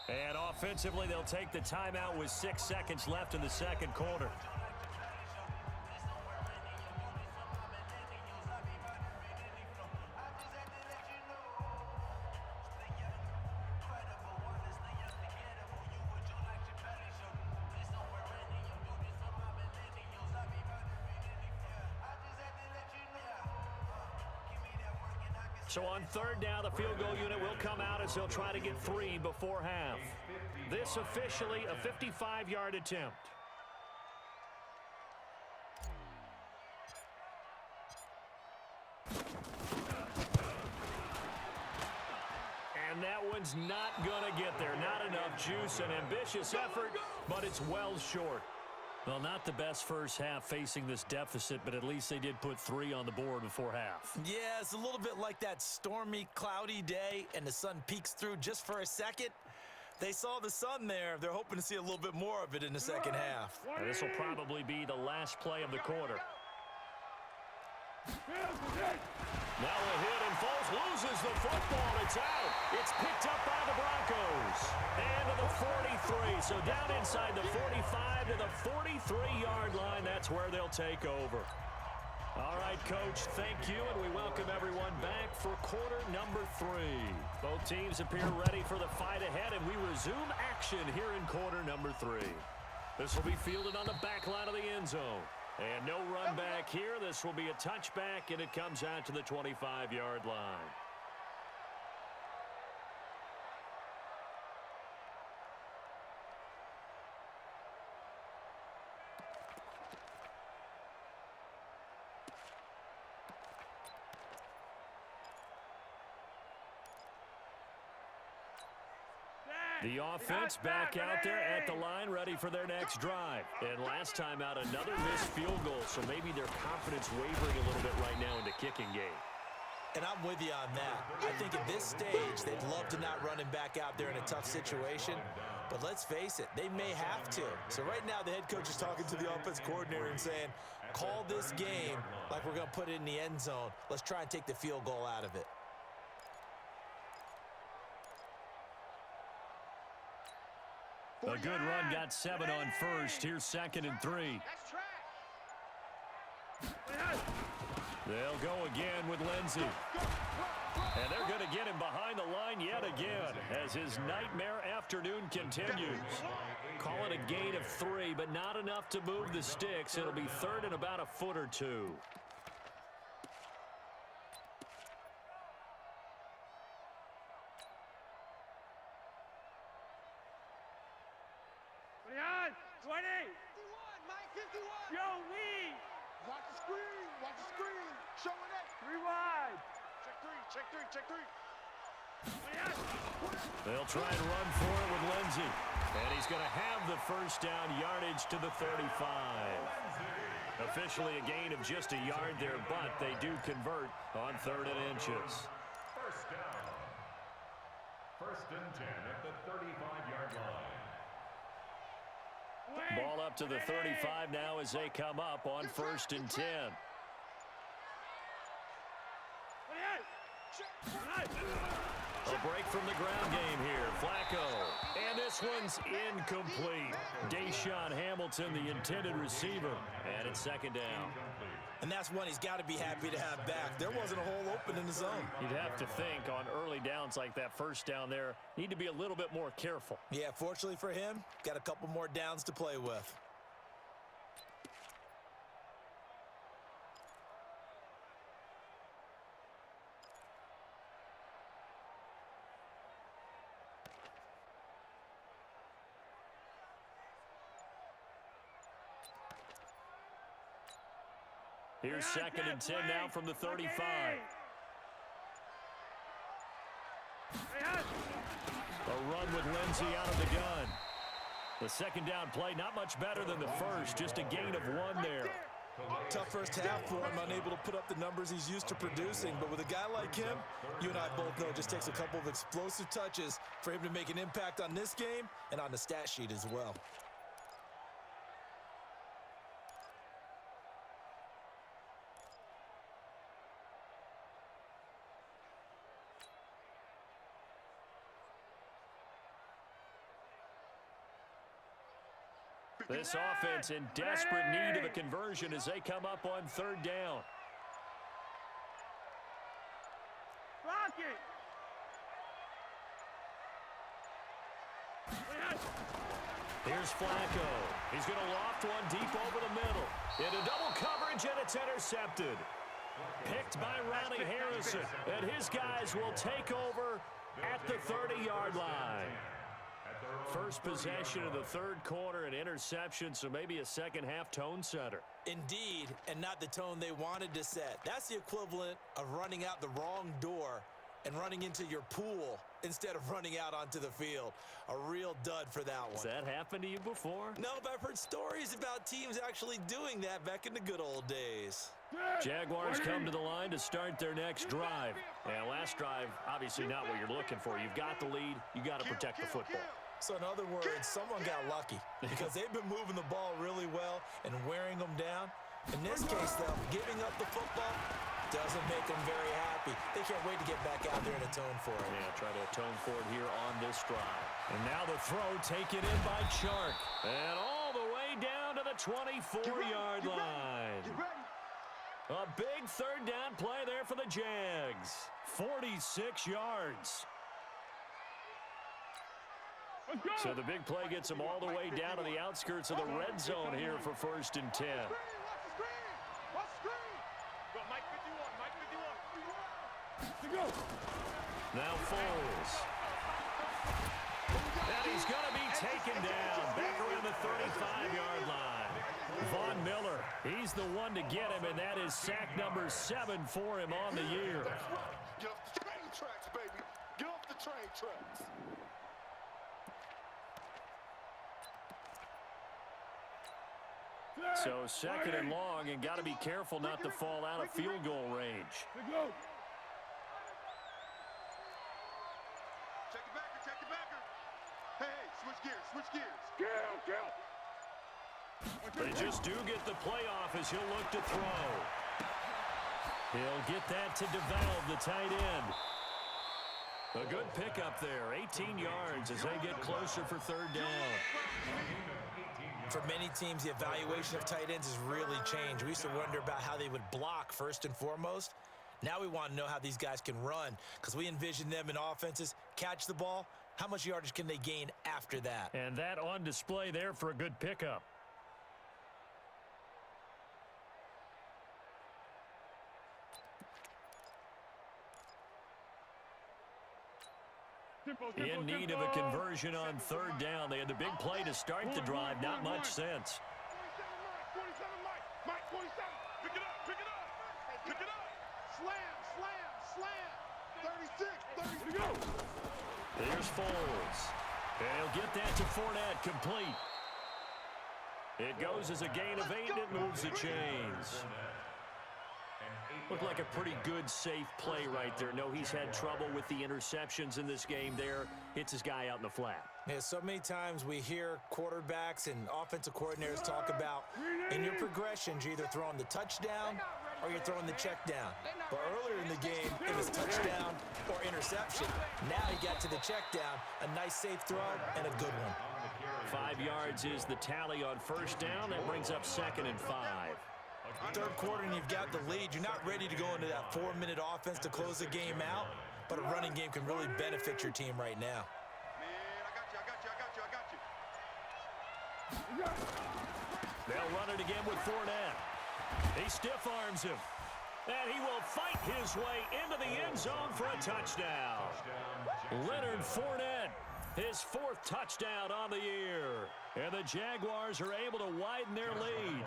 And offensively, they'll take the timeout with 6 seconds left in the 2nd quarter. So on 3rd down, the field goal unit will come out as they'll try to get 3 before half. This officially a 55-yard attempt. And that one's not going to get there. Not enough juice. An ambitious effort, but it's well short. Well, not the best first half facing this deficit, but at least they did put 3 on the board before half. Yeah, it's a little bit like that stormy, cloudy day, and the sun peeks through just for a second. They saw the sun there. They're hoping to see a little bit more of it in the 2nd half. And this will probably be the last play of the quarter. Now a hit, and Foles loses the football. It's out. It's picked up by the Broncos. And to the 43. So down inside the 45 to the 43-yard line. That's where they'll take over. All right, Coach, thank you, and we welcome everyone back for quarter number 3. Both teams appear ready for the fight ahead, and we resume action here in quarter number 3. This will be fielded on the back line of the end zone. And no run back here. This will be a touchback, and it comes out to the 25-yard line. The offense back out there at the line, ready for their next drive. And last time out, another missed field goal, so maybe their confidence wavering a little bit right now in the kicking game. And I'm with you on that. I think at this stage, they'd love to not run him back out there in a tough situation. But let's face it, they may have to. So right now, the head coach is talking to the offense coordinator and saying, call this game like we're going to put it in the end zone. Let's try and take the field goal out of it. A good run got 7 on first. Here's 2nd and 3. They'll go again with Lindsey. And they're going to get him behind the line yet again as his nightmare afternoon continues. Call it a gain of 3, but not enough to move the sticks. It'll be 3rd and about a foot or 2. They'll try and run for it with Lindsey. And he's going to have the first down, yardage to the 35. Officially a gain of just a yard there, but they do convert on 3rd and inches. First down. 1st and 10 at the 35-yard line. Ball up to the 35 now as they come up on 1st and 10. A break from the ground game here. Flacco. And this one's incomplete. Deshaun Hamilton, the intended receiver. And it's 2nd down. And that's one he's got to be happy to have back. There wasn't a hole open in the zone. You'd have to think on early downs like that first down there, need to be a little bit more careful. Yeah, fortunately for him, got a couple more downs to play with. Here's 2nd and 10 now from the 35. A run with Lindsey out of the gun. The 2nd down play, not much better than the first, just a gain of 1 there. Tough first half for him, unable to put up the numbers he's used to producing. But with a guy like him, you and I both know it just takes a couple of explosive touches for him to make an impact on this game and on the stat sheet as well. This offense in desperate need of a conversion as they come up on 3rd down. Here's Flacco. He's going to loft one deep over the middle. Into double coverage, and it's intercepted. Picked by Ronnie Harrison. And his guys will take over at the 30-yard line. First possession of the 3rd quarter, an interception, so maybe a second-half tone setter. Indeed, and not the tone they wanted to set. That's the equivalent of running out the wrong door and running into your pool instead of running out onto the field. A real dud for that one. Has that happened to you before? No, but I've heard stories about teams actually doing that back in the good old days. Jaguars come to the line to start their next drive. And last drive, obviously not what you're looking for. You've got the lead. You've got to protect the football. So in other words, someone got lucky because they've been moving the ball really well and wearing them down. In this case, though, giving up the football doesn't make them very happy. They can't wait to get back out there and atone for it. Yeah, try to atone for it here on this drive. And now the throw taken in by Chark. And all the way down to the 24-yard line. A big third down play there for the Jags. 46 yards. So the big play gets them all the way down to the outskirts of the red zone here for 1st and 10. Now Foles. And he's going to be taken down back around the 35-yard line. Von Miller, he's the one to get him, and that is sack number 7 for him on the year. Get off the train tracks, baby. Get off the train tracks. So 2nd and long, and got to be careful not to fall out of field goal range. Check the backer. Hey, switch gears. They just do get the playoff as he'll look to throw. He'll get that to DeValve, the tight end. A good pickup there, 18 yards as they get closer for 3rd down. For many teams, the evaluation of tight ends has really changed. We used to wonder about how they would block first and foremost. Now we want to know how these guys can run because we envision them in offenses, catch the ball, how much yardage can they gain after that? And that on display there for a good pickup. In need of a conversion on 3rd down. They had the big play to start the drive. Not much sense. 27, Mike, 27. Pick it up. Pick it up. Slam. 36. Go. Here's Foles. And he'll get that to Fournette, complete. It goes as a gain of 8, and it moves the chains. Looked like a pretty good, safe play right there. No, he's had trouble with the interceptions in this game there. Hits his guy out in the flat. Yeah, so many times we hear quarterbacks and offensive coordinators talk about in your progressions, you're either throwing the touchdown or you're throwing the check down. But earlier in the game, it was touchdown or interception. Now he got to the check down, a nice safe throw and a good one. 5 yards is the tally on 1st down. That brings up 2nd and 5. 3rd quarter and you've got the lead. You're not ready to go into that 4-minute offense to close the game out, but a running game can really benefit your team right now. Man, I got you. They'll run it again with Fournette. He stiff arms him. And he will fight his way into the end zone for a touchdown. Leonard Fournette, his 4th touchdown on the year. And the Jaguars are able to widen their lead.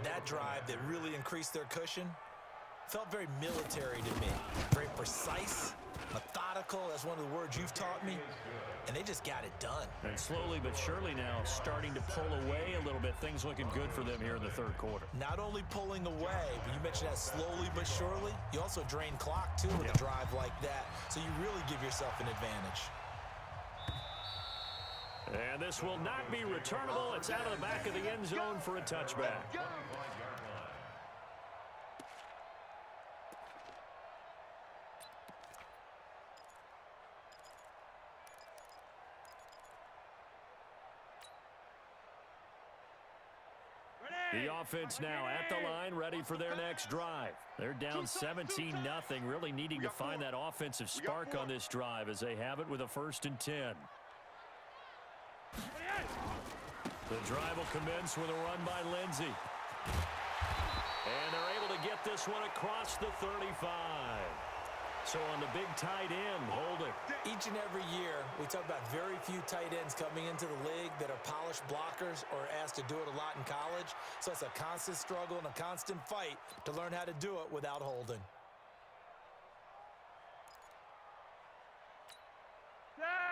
That drive that really increased their cushion felt very military to me. Very precise, methodical. That's one of the words you've taught me. And they just got it done. And slowly but surely now starting to pull away a little bit. Things looking good for them here in the 3rd quarter. Not only pulling away, but you mentioned that slowly but surely. You also drain clock, too, with a drive like that. So you really give yourself an advantage. And this will not be returnable. It's out of the back of the end zone for a touchback. The offense now at the line, ready for their next drive. They're down 17-0, really needing to find that offensive spark on this drive as they have it with a 1st and 10. The drive will commence with a run by Lindsey. And they're able to get this one across the 35. So on the big tight end, holding. Each and every year, we talk about very few tight ends coming into the league that are polished blockers or asked to do it a lot in college. So it's a constant struggle and a constant fight to learn how to do it without holding.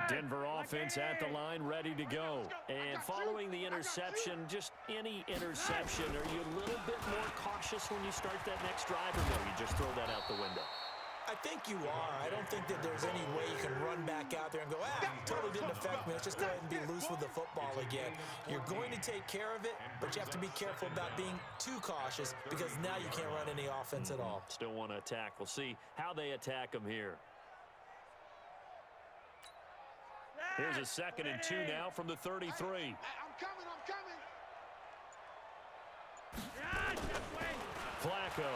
Denver offense at the line, ready to go. And following the interception, just any interception, are you a little bit more cautious when you start that next drive, or no, you just throw that out the window? I think you are. I don't think that there's any way you can run back out there and go, totally didn't affect me. Let's just go ahead and be loose with the football again. You're going to take care of it, but you have to be careful about being too cautious because now you can't run any offense at all. Still want to attack. We'll see how they attack them here. Here's a 2nd and 2 now from the 33. I'm coming. Flacco.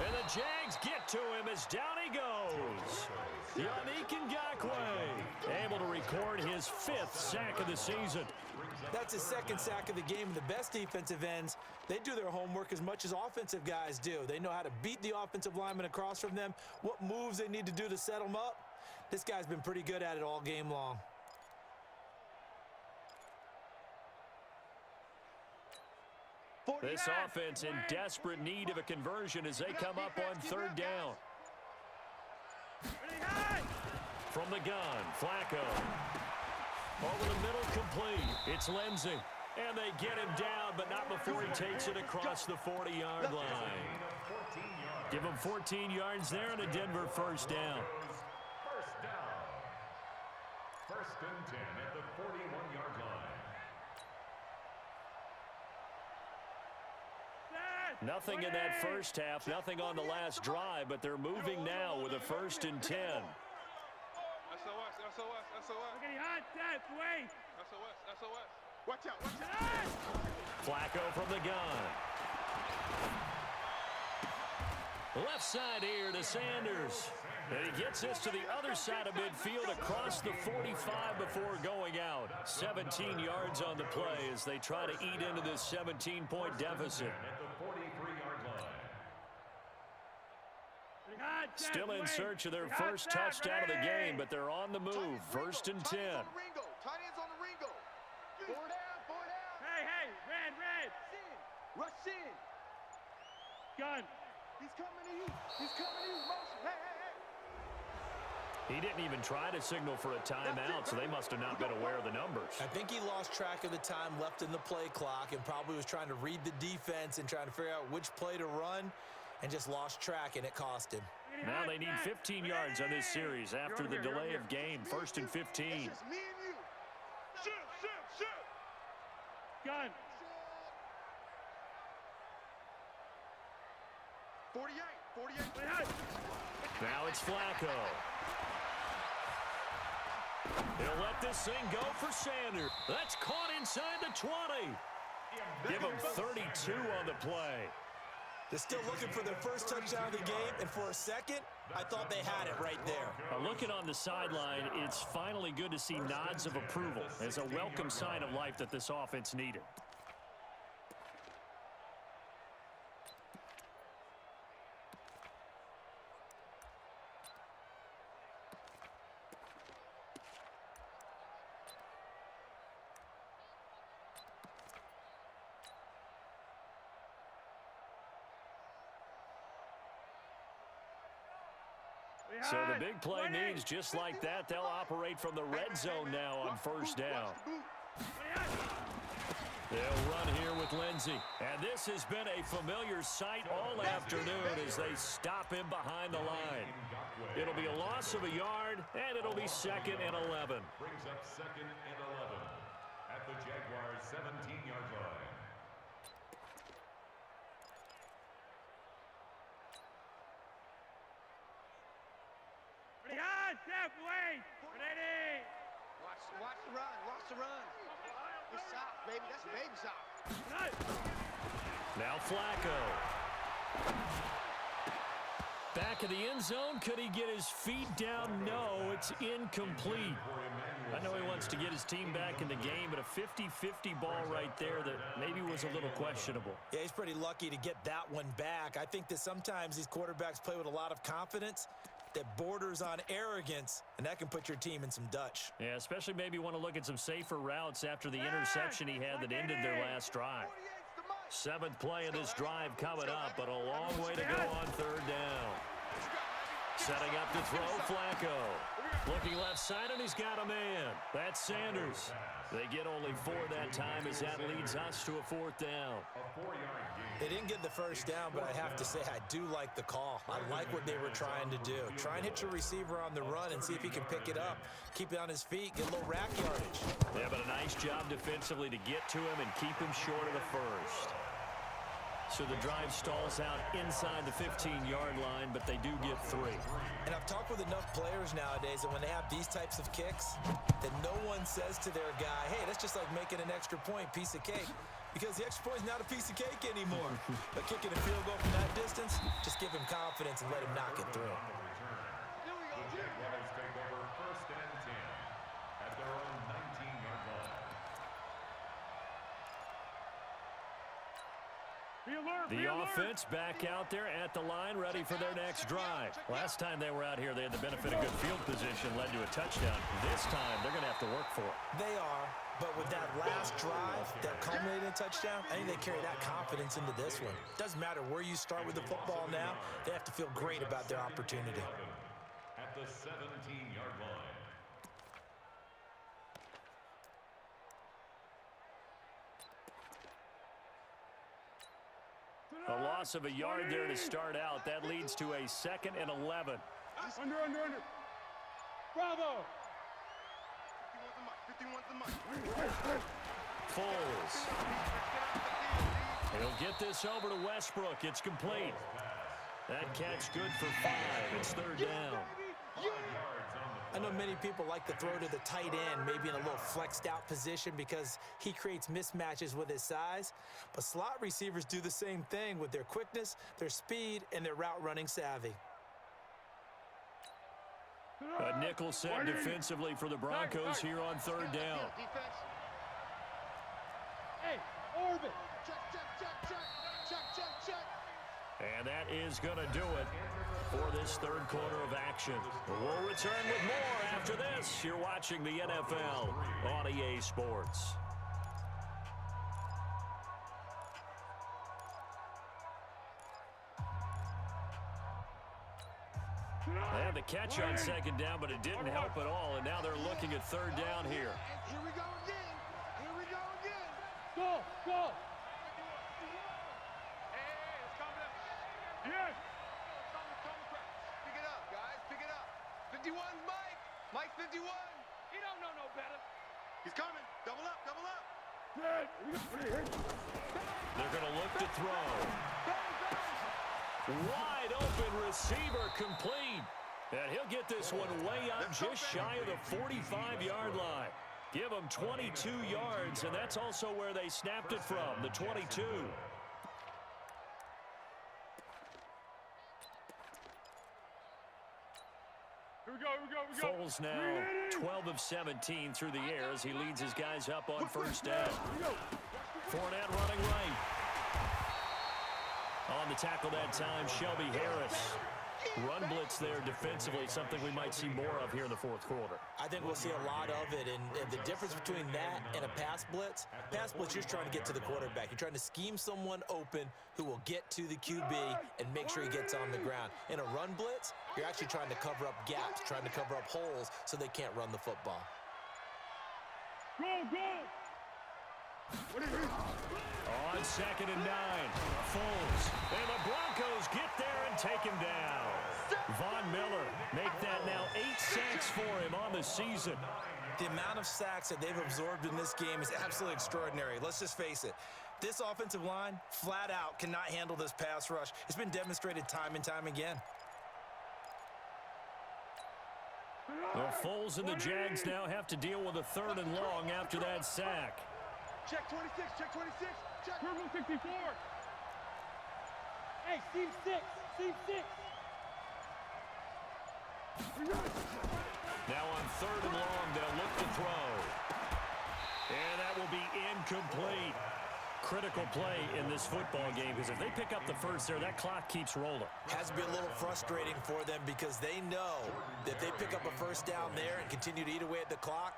And the Jags get to him as down he goes. Yannick Ngakoue able to record his 5th sack of the season. That's his 2nd sack of the game. And the best defensive ends, they do their homework as much as offensive guys do. They know how to beat the offensive lineman across from them, what moves they need to do to set them up. This guy's been pretty good at it all game long. This offense in desperate need of a conversion as they come up on 3rd down. From the gun, Flacco. Over the middle, complete. It's Lindsey. And they get him down, but not before he takes it across the 40-yard line. Give him 14 yards there and a Denver 1st down. First down. 1st and 10 at the 41-yard line. Nothing in that first half, nothing on the last drive, but they're moving now with a 1st and 10. Watch out. Flacco from the gun. Left side here to Sanders. And he gets this to the other side of midfield across the 45 before going out. 17 yards on the play as they try to eat into this 17-point deficit. Still in search of their first touchdown of the game, but they're on the move. 1st and 10. Tight ends on the Ringo. 4 down. Hey, red. Rush in. Gun. He's coming to you. Motion. Hey. He didn't even try to signal for a timeout, so they must have not been aware of the numbers. I think he lost track of the time left in the play clock and probably was trying to read the defense and trying to figure out which play to run and just lost track, and it cost him. Now they need 15 yards on this series after the delay of game. 1st and 15. It's just me and you. Shoot. Gun. 48. Now it's Flacco. He'll let this thing go for Sanders. That's caught inside the 20. Give him 32 on the play. They're still looking for their first touchdown of the game, and for a second, I thought they had it right there. Looking on the sideline, it's finally good to see nods of approval as a welcome sign of life that this offense needed. So the big play means just like that, they'll operate from the red zone now on 1st down. They'll run here with Lindsey. And this has been a familiar sight all afternoon as they stop him behind the line. It'll be a loss of a yard, and it'll be 2nd and 11. Brings up 2nd and 11 at the Jaguars' 17-yard line. Watch the run. It's soft, baby. That's baby soft. Now Flacco. Back of the end zone. Could he get his feet down? No, it's incomplete. I know he wants to get his team back in the game, but a 50-50 ball right there that maybe was a little questionable. Yeah, he's pretty lucky to get that one back. I think that sometimes these quarterbacks play with a lot of confidence that borders on arrogance, and that can put your team in some Dutch. Yeah, especially maybe want to look at some safer routes after the interception he had that ended their last drive. 7th play of this drive coming up, but a long way to go on 3rd down. Setting up to throw, Flacco. Looking left side, and he's got a man. That's Sanders. They get only 4 that time as that leads us to a 4th down. They didn't get the first down, but I have to say I do like the call. I like what they were trying to do. Try and hit your receiver on the run and see if he can pick it up. Keep it on his feet, get a little rack yardage. Yeah, but a nice job defensively to get to him and keep him short of the first. So the drive stalls out inside the 15-yard line, but they do get 3. And I've talked with enough players nowadays that when they have these types of kicks, that no one says to their guy, hey, that's just like making an extra point, piece of cake. because the extra point is not a piece of cake anymore. But kicking a field goal from that distance, just give him confidence and let him knock it through. The Jaguars take over 1st and 10 at their own 19-yard line. The offense back out there at the line, ready for their next drive. Last time they were out here, they had the benefit of good field position, led to a touchdown. This time, they're going to have to work for it. They are, but with that last drive that culminated in a touchdown, I think they carry that confidence into this one. Doesn't matter where you start with the football now, they have to feel great about their opportunity. At the 17-yard line. A loss of a yard there to start out. That leads to a 2nd and 11. Under. Bravo. 51's the mark. Foles. He'll get this over to Westbrook. It's complete. That catch good for 5. It's 3rd down. I know many people like to throw to the tight end, maybe in a little flexed out position because he creates mismatches with his size. But slot receivers do the same thing with their quickness, their speed, and their route running savvy. A nickel set defensively for the Broncos here on 3rd down. Hey, orbit. Check. And that is going to do it for this 3rd quarter of action. We'll return with more after this. You're watching the NFL on EA Sports. They had the catch on 2nd down, but it didn't help at all, and now they're looking at 3rd down here. Here we go again. Go. Yes. Pick it up, guys. Pick it up. 51's Mike. Mike 51. He don't know no better. He's coming. Double up. They're going to look to throw. Wide open receiver complete. And he'll get this one way up just shy of the 45-yard line. Give him 22 yards, and that's also where they snapped it from, the 22. Here we go. Foles now 12 of 17 through the air as he leads his guys up on 1st down. Fournette running right. On the tackle that time, Shelby Harris. Run blitz there defensively, something we might see more of here in the 4th quarter. I think we'll see a lot of it, and the difference between that and a pass blitz, you're just trying to get to the quarterback. You're trying to scheme someone open who will get to the QB and make sure he gets on the ground. In a run blitz, you're actually trying to cover up gaps, trying to cover up holes so they can't run the football. Go. On 2nd and 9, Foles. And the Broncos get there and take him down. Von Miller make that now 8 sacks for him on the season. The amount of sacks that they've absorbed in this game is absolutely extraordinary. Let's just face it. This offensive line, flat out, cannot handle this pass rush. It's been demonstrated time and time again. Well, Foles and the Jags now have to deal with a 3rd and long after that sack. Check 26. Check. Purple 64. Hey, seam 6. Now on 3rd and long, they'll look to throw. And that will be incomplete. Critical play in this football game, because if they pick up the first there, that clock keeps rolling. Has to be a little frustrating for them because they know that if they pick up a 1st down there and continue to eat away at the clock,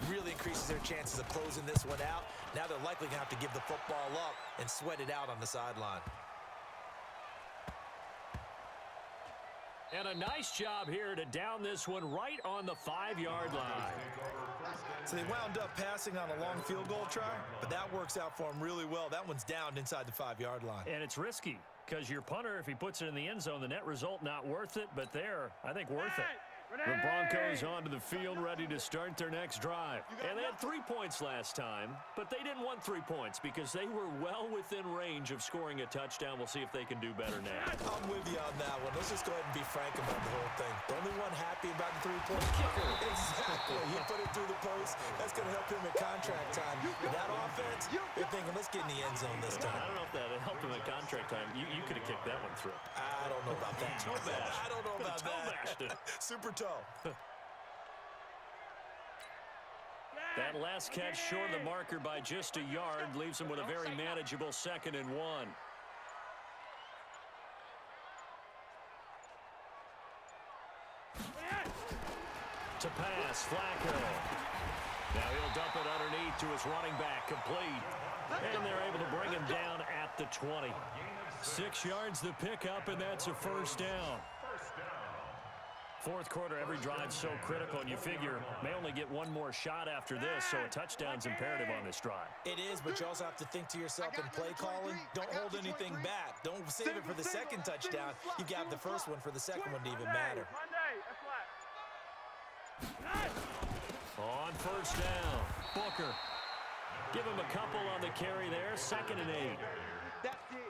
really increases their chances of closing this one out. Now they're likely going to have to give the football up and sweat it out on the sideline. And a nice job here to down this one right on the 5-yard line. So they wound up passing on a long field goal try, but that works out for them really well. That one's downed inside the 5-yard line. And it's risky because your punter, if he puts it in the end zone, the net result not worth it, but there, I think worth it. The Broncos onto the field, ready to start their next drive. And they had 3 points last time, but they didn't want 3 points because they were well within range of scoring a touchdown. We'll see if they can do better now. I'm with you on that one. Let's just go ahead and be frank about the whole thing. The only one happy about the three-point kicker. Exactly. He put it through the post. That's going to help him at contract time. With that offense, you're thinking, let's get in the end zone this time. I don't know if that helped him at contract time. You could have kicked that one through. I don't know about that. I don't know about that. Super toe. That last catch short of the marker by just a yard leaves him with a very manageable 2nd and 1. To pass, Flacco. Now he'll dump it underneath to his running back, complete. And they're able to bring him down at the 20. 6 yards the pickup, and that's a first down. Fourth quarter, every drive's so critical, and you figure may only get one more shot after this, so a touchdown's imperative on this drive. It is, but you also have to think to yourself in play calling, don't hold anything back. Don't save it for the second touchdown. You got the first one for the second one to even matter. On first down, Booker. Give him a couple on the carry there, 2nd and 8.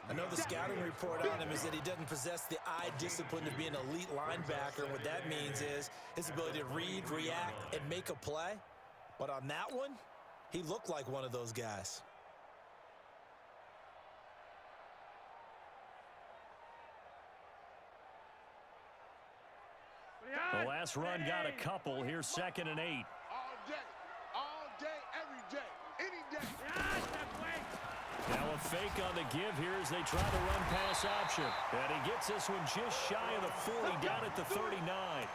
I know the scouting report on him is that he doesn't possess the eye discipline to be an elite linebacker. What that means is his ability to read, react, and make a play. But on that one, he looked like one of those guys. The last run got a couple. Here's 2nd and 8. All day, every day, any day. Now a fake on the give here as they try the run pass option. And he gets this one just shy of the 40, down at the 39.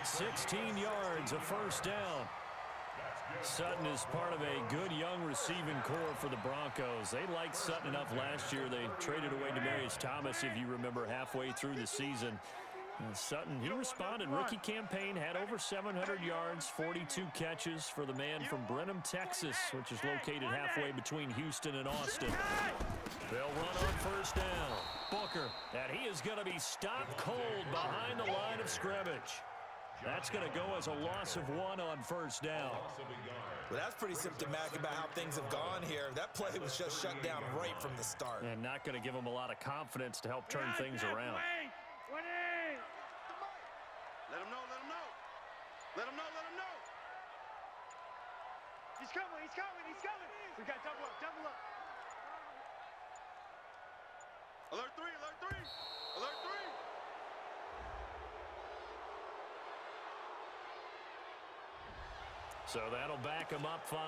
16 yards, a first down. Sutton is part of a good young receiving core for the Broncos. They liked Sutton enough last year. They traded away Demaryius Thomas, if you remember, halfway through the season. And Sutton, he responded. Rookie campaign, had over 700 yards, 42 catches for the man from Brenham, Texas, which is located halfway between Houston and Austin. They'll run on first down. Booker, and he is going to be stopped cold behind the line of scrimmage. That's going to go as a loss of 1 on first down. Well, that's pretty symptomatic about how things have gone here. That play was just shut down right from the start. And not going to give him a lot of confidence to help turn things around. Let him know, let him know. Let him know, let him know. He's coming, he's coming, he's coming. We got double up, double up. Alert 3, alert 3. Alert 3. So that'll back him up 5.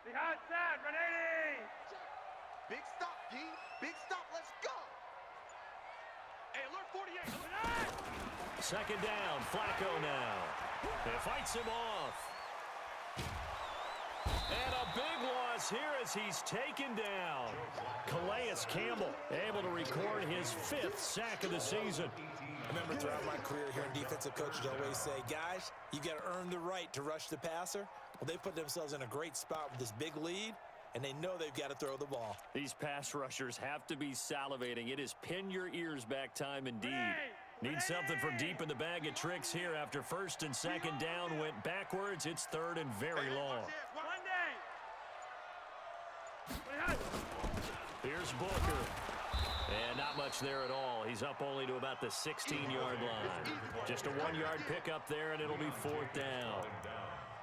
Behind side, run 80! Big stop, D. Big stop, let's go. Hey, alert 48! 2nd down, Flacco now. He fights him off. And a big loss here as he's taken down. Calais Campbell able to record his 5th sack of the season. I remember throughout my career here in defensive coaches always say, guys, you got to earn the right to rush the passer. Well, they put themselves in a great spot with this big lead, and they know they've got to throw the ball. These pass rushers have to be salivating. It is pin your ears back time indeed. Need something from deep in the bag of tricks here after 1st and 2nd down went backwards. It's 3rd and very long. Here's Booker. And not much there at all. He's up only to about the 16-yard line. Just a 1-yard pickup there, and it'll be 4th down.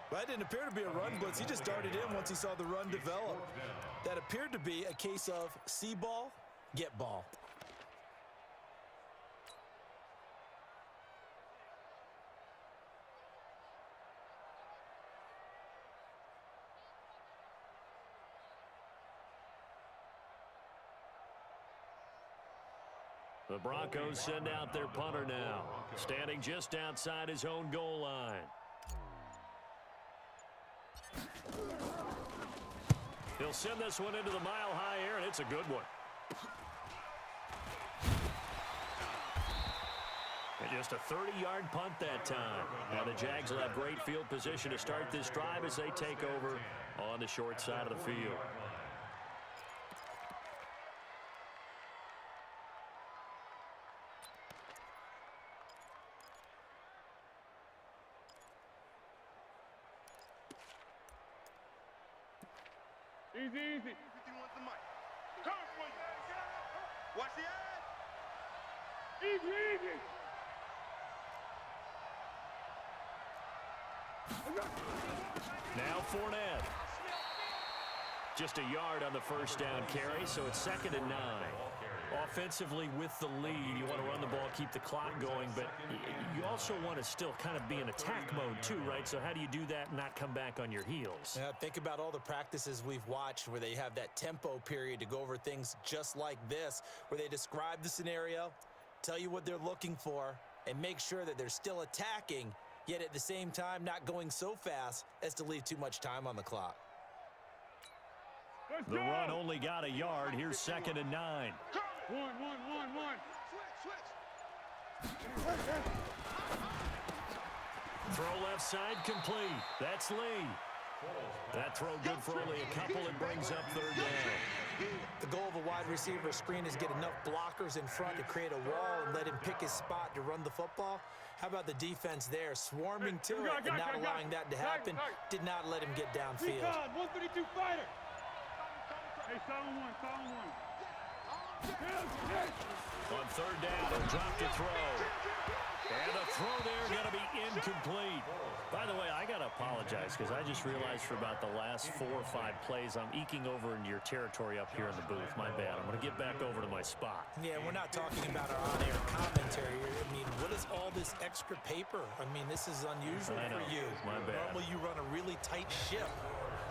Well, that didn't appear to be a run blitz. He just darted in once he saw the run develop. That appeared to be a case of see ball, get ball. The Broncos send out their punter now, standing just outside his own goal line. He'll send this one into the mile-high air, and it's a good one. And just a 30-yard punt that time. Now the Jags will have great field position to start this drive as they take over on the short side of the field. Easy, easy. Coming for you. Watch the edge. Easy, easy. Now Fournette. Just a yard on the first down carry, so it's 2nd and 9. Offensively with the lead, you want to run the ball, keep the clock going, but you also want to still kind of be in attack mode too, right? So how do you do that and not come back on your heels? Yeah, think about all the practices we've watched where they have that tempo period to go over things just like this, where they describe the scenario, tell you what they're looking for, and make sure that they're still attacking, yet at the same time not going so fast as to leave too much time on the clock. The run only got a yard. Here's 2nd and 9. One. Throw left side complete. That's Lee. That throw good for only a couple. It brings up 3rd down. The goal of a wide receiver screen is get enough blockers in front to create a wall and let him pick his spot to run the football. How about the defense there, swarming to it and not allowing that to happen? Did not let him get downfield. 152 fighter. Hey, solid one. On 3rd down, he'll drop to throw. And the throw there going to be incomplete. By the way, I got to apologize because I just realized for about the last 4 or 5 plays, I'm eking over into your territory up here in the booth. My bad. I'm going to get back over to my spot. Yeah, we're not talking about our on-air commentary. I mean, what is all this extra paper? I mean, this is unusual for you. My bad. Normally you run a really tight ship.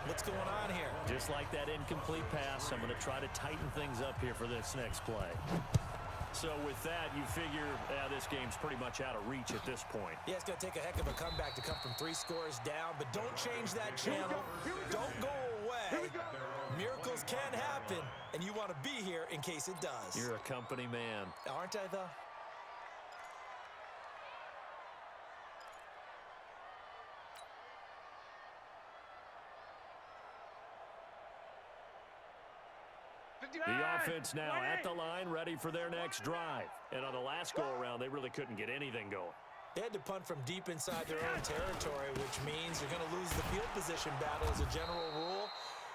What's going on here? Just like that incomplete pass, I'm going to try to tighten things up here for this next play. So with that, you figure this game's pretty much out of reach at this point. Yeah, it's going to take a heck of a comeback to come from 3 scores down, but don't change that channel. Don't go away. Miracles can happen, and you want to be here in case it does. You're a company man. Aren't I, though? The offense now at the line, ready for their next drive. And on the last go-around, they really couldn't get anything going. They had to punt from deep inside their own territory, which means you're going to lose the field position battle as a general rule.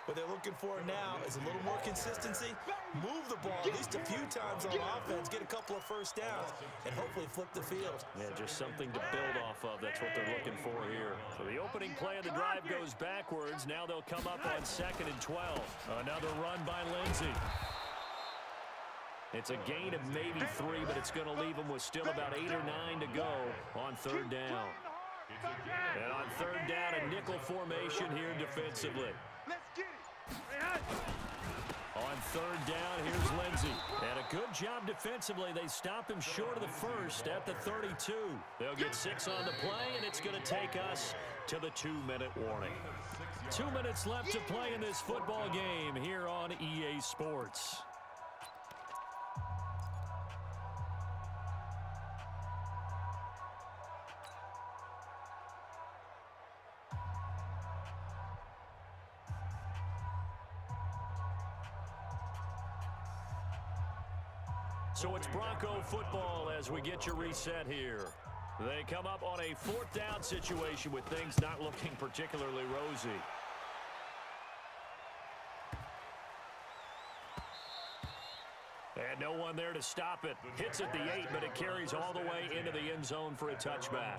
What they're looking for now is a little more consistency, move the ball at least a few times on offense, get a couple of first downs, and hopefully flip the field. Yeah, just something to build off of. That's what they're looking for here. So the opening play of the drive goes backwards. Now they'll come up on 2nd and 12. Another run by Lindsey. It's a gain of maybe 3, but it's going to leave them with still about 8 or 9 to go on 3rd down. And on 3rd down, a nickel formation here defensively. Let's get it. On 3rd down, here's Lindsey. And a good job defensively. They stop him short of the first at the 32. They'll get 6 on the play, and it's going to take us to the 2-minute warning. 2 minutes left to play in this football game here on EA Sports. So it's Bronco football as we get your reset here. They come up on a 4th down situation with things not looking particularly rosy. And no one there to stop it. Hits at the 8, but it carries all the way into the end zone for a touchback.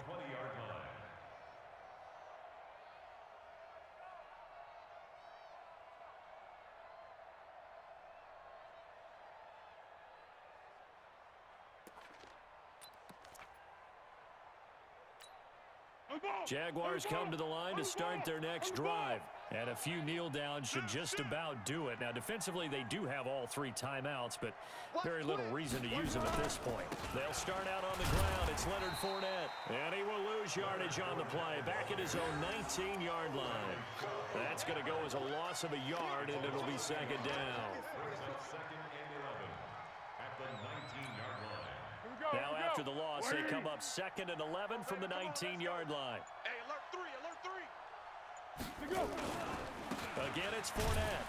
Jaguars come to the line to start their next drive. And a few kneel downs should just about do it. Now, defensively, they do have all 3 timeouts, but very little reason to use them at this point. They'll start out on the ground. It's Leonard Fournette. And he will lose yardage on the play. Back at his own 19-yard line. That's going to go as a loss of a yard, and it'll be second down. Second and 11 at the 19-yard line. Now, after the loss, they come up second and 11 from the 19-yard line. Hey, alert 3, alert 3. Again, it's Fournette.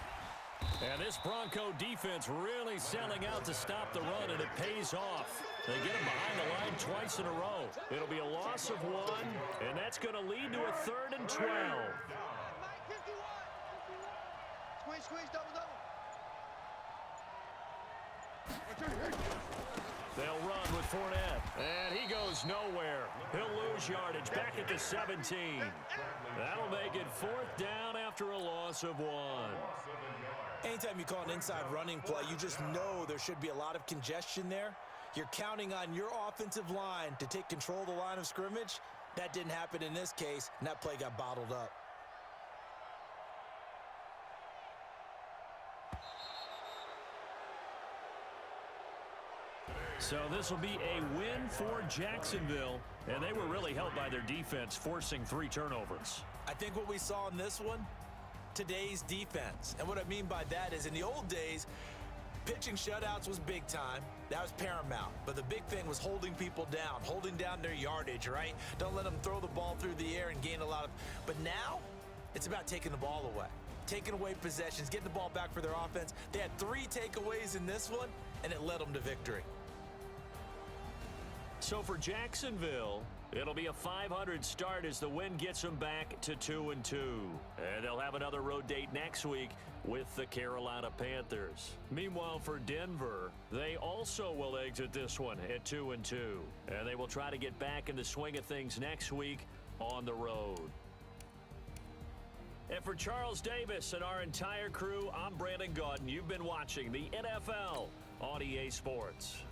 And this Bronco defense really selling out to stop the run, and it pays off. They get him behind the line twice in a row. It'll be a loss of 1, and that's going to lead to a 3rd and 12. Squeeze, squeeze, double, double. They'll run with Fournette, and he goes nowhere. He'll lose yardage back at the 17. That'll make it 4th down after a loss of 1. Anytime you call an inside running play, you just know there should be a lot of congestion there. You're counting on your offensive line to take control of the line of scrimmage. That didn't happen in this case, and that play got bottled up. So this will be a win for Jacksonville, and they were really helped by their defense, forcing 3 turnovers. I think what we saw in this one, today's defense. And what I mean by that is in the old days, pitching shutouts was big time. That was paramount. But the big thing was holding people down, holding down their yardage, right? Don't let them throw the ball through the air and gain a lot of... But now, it's about taking the ball away. Taking away possessions, getting the ball back for their offense. They had 3 takeaways in this one, and it led them to victory. So for Jacksonville, it'll be a 500 start as the win gets them back to 2-2. And they'll have another road date next week with the Carolina Panthers. Meanwhile, for Denver, they also will exit this one at 2-2. And they will try to get back in the swing of things next week on the road. And for Charles Davis and our entire crew, I'm Brandon Gaudin. You've been watching the NFL on EA Sports.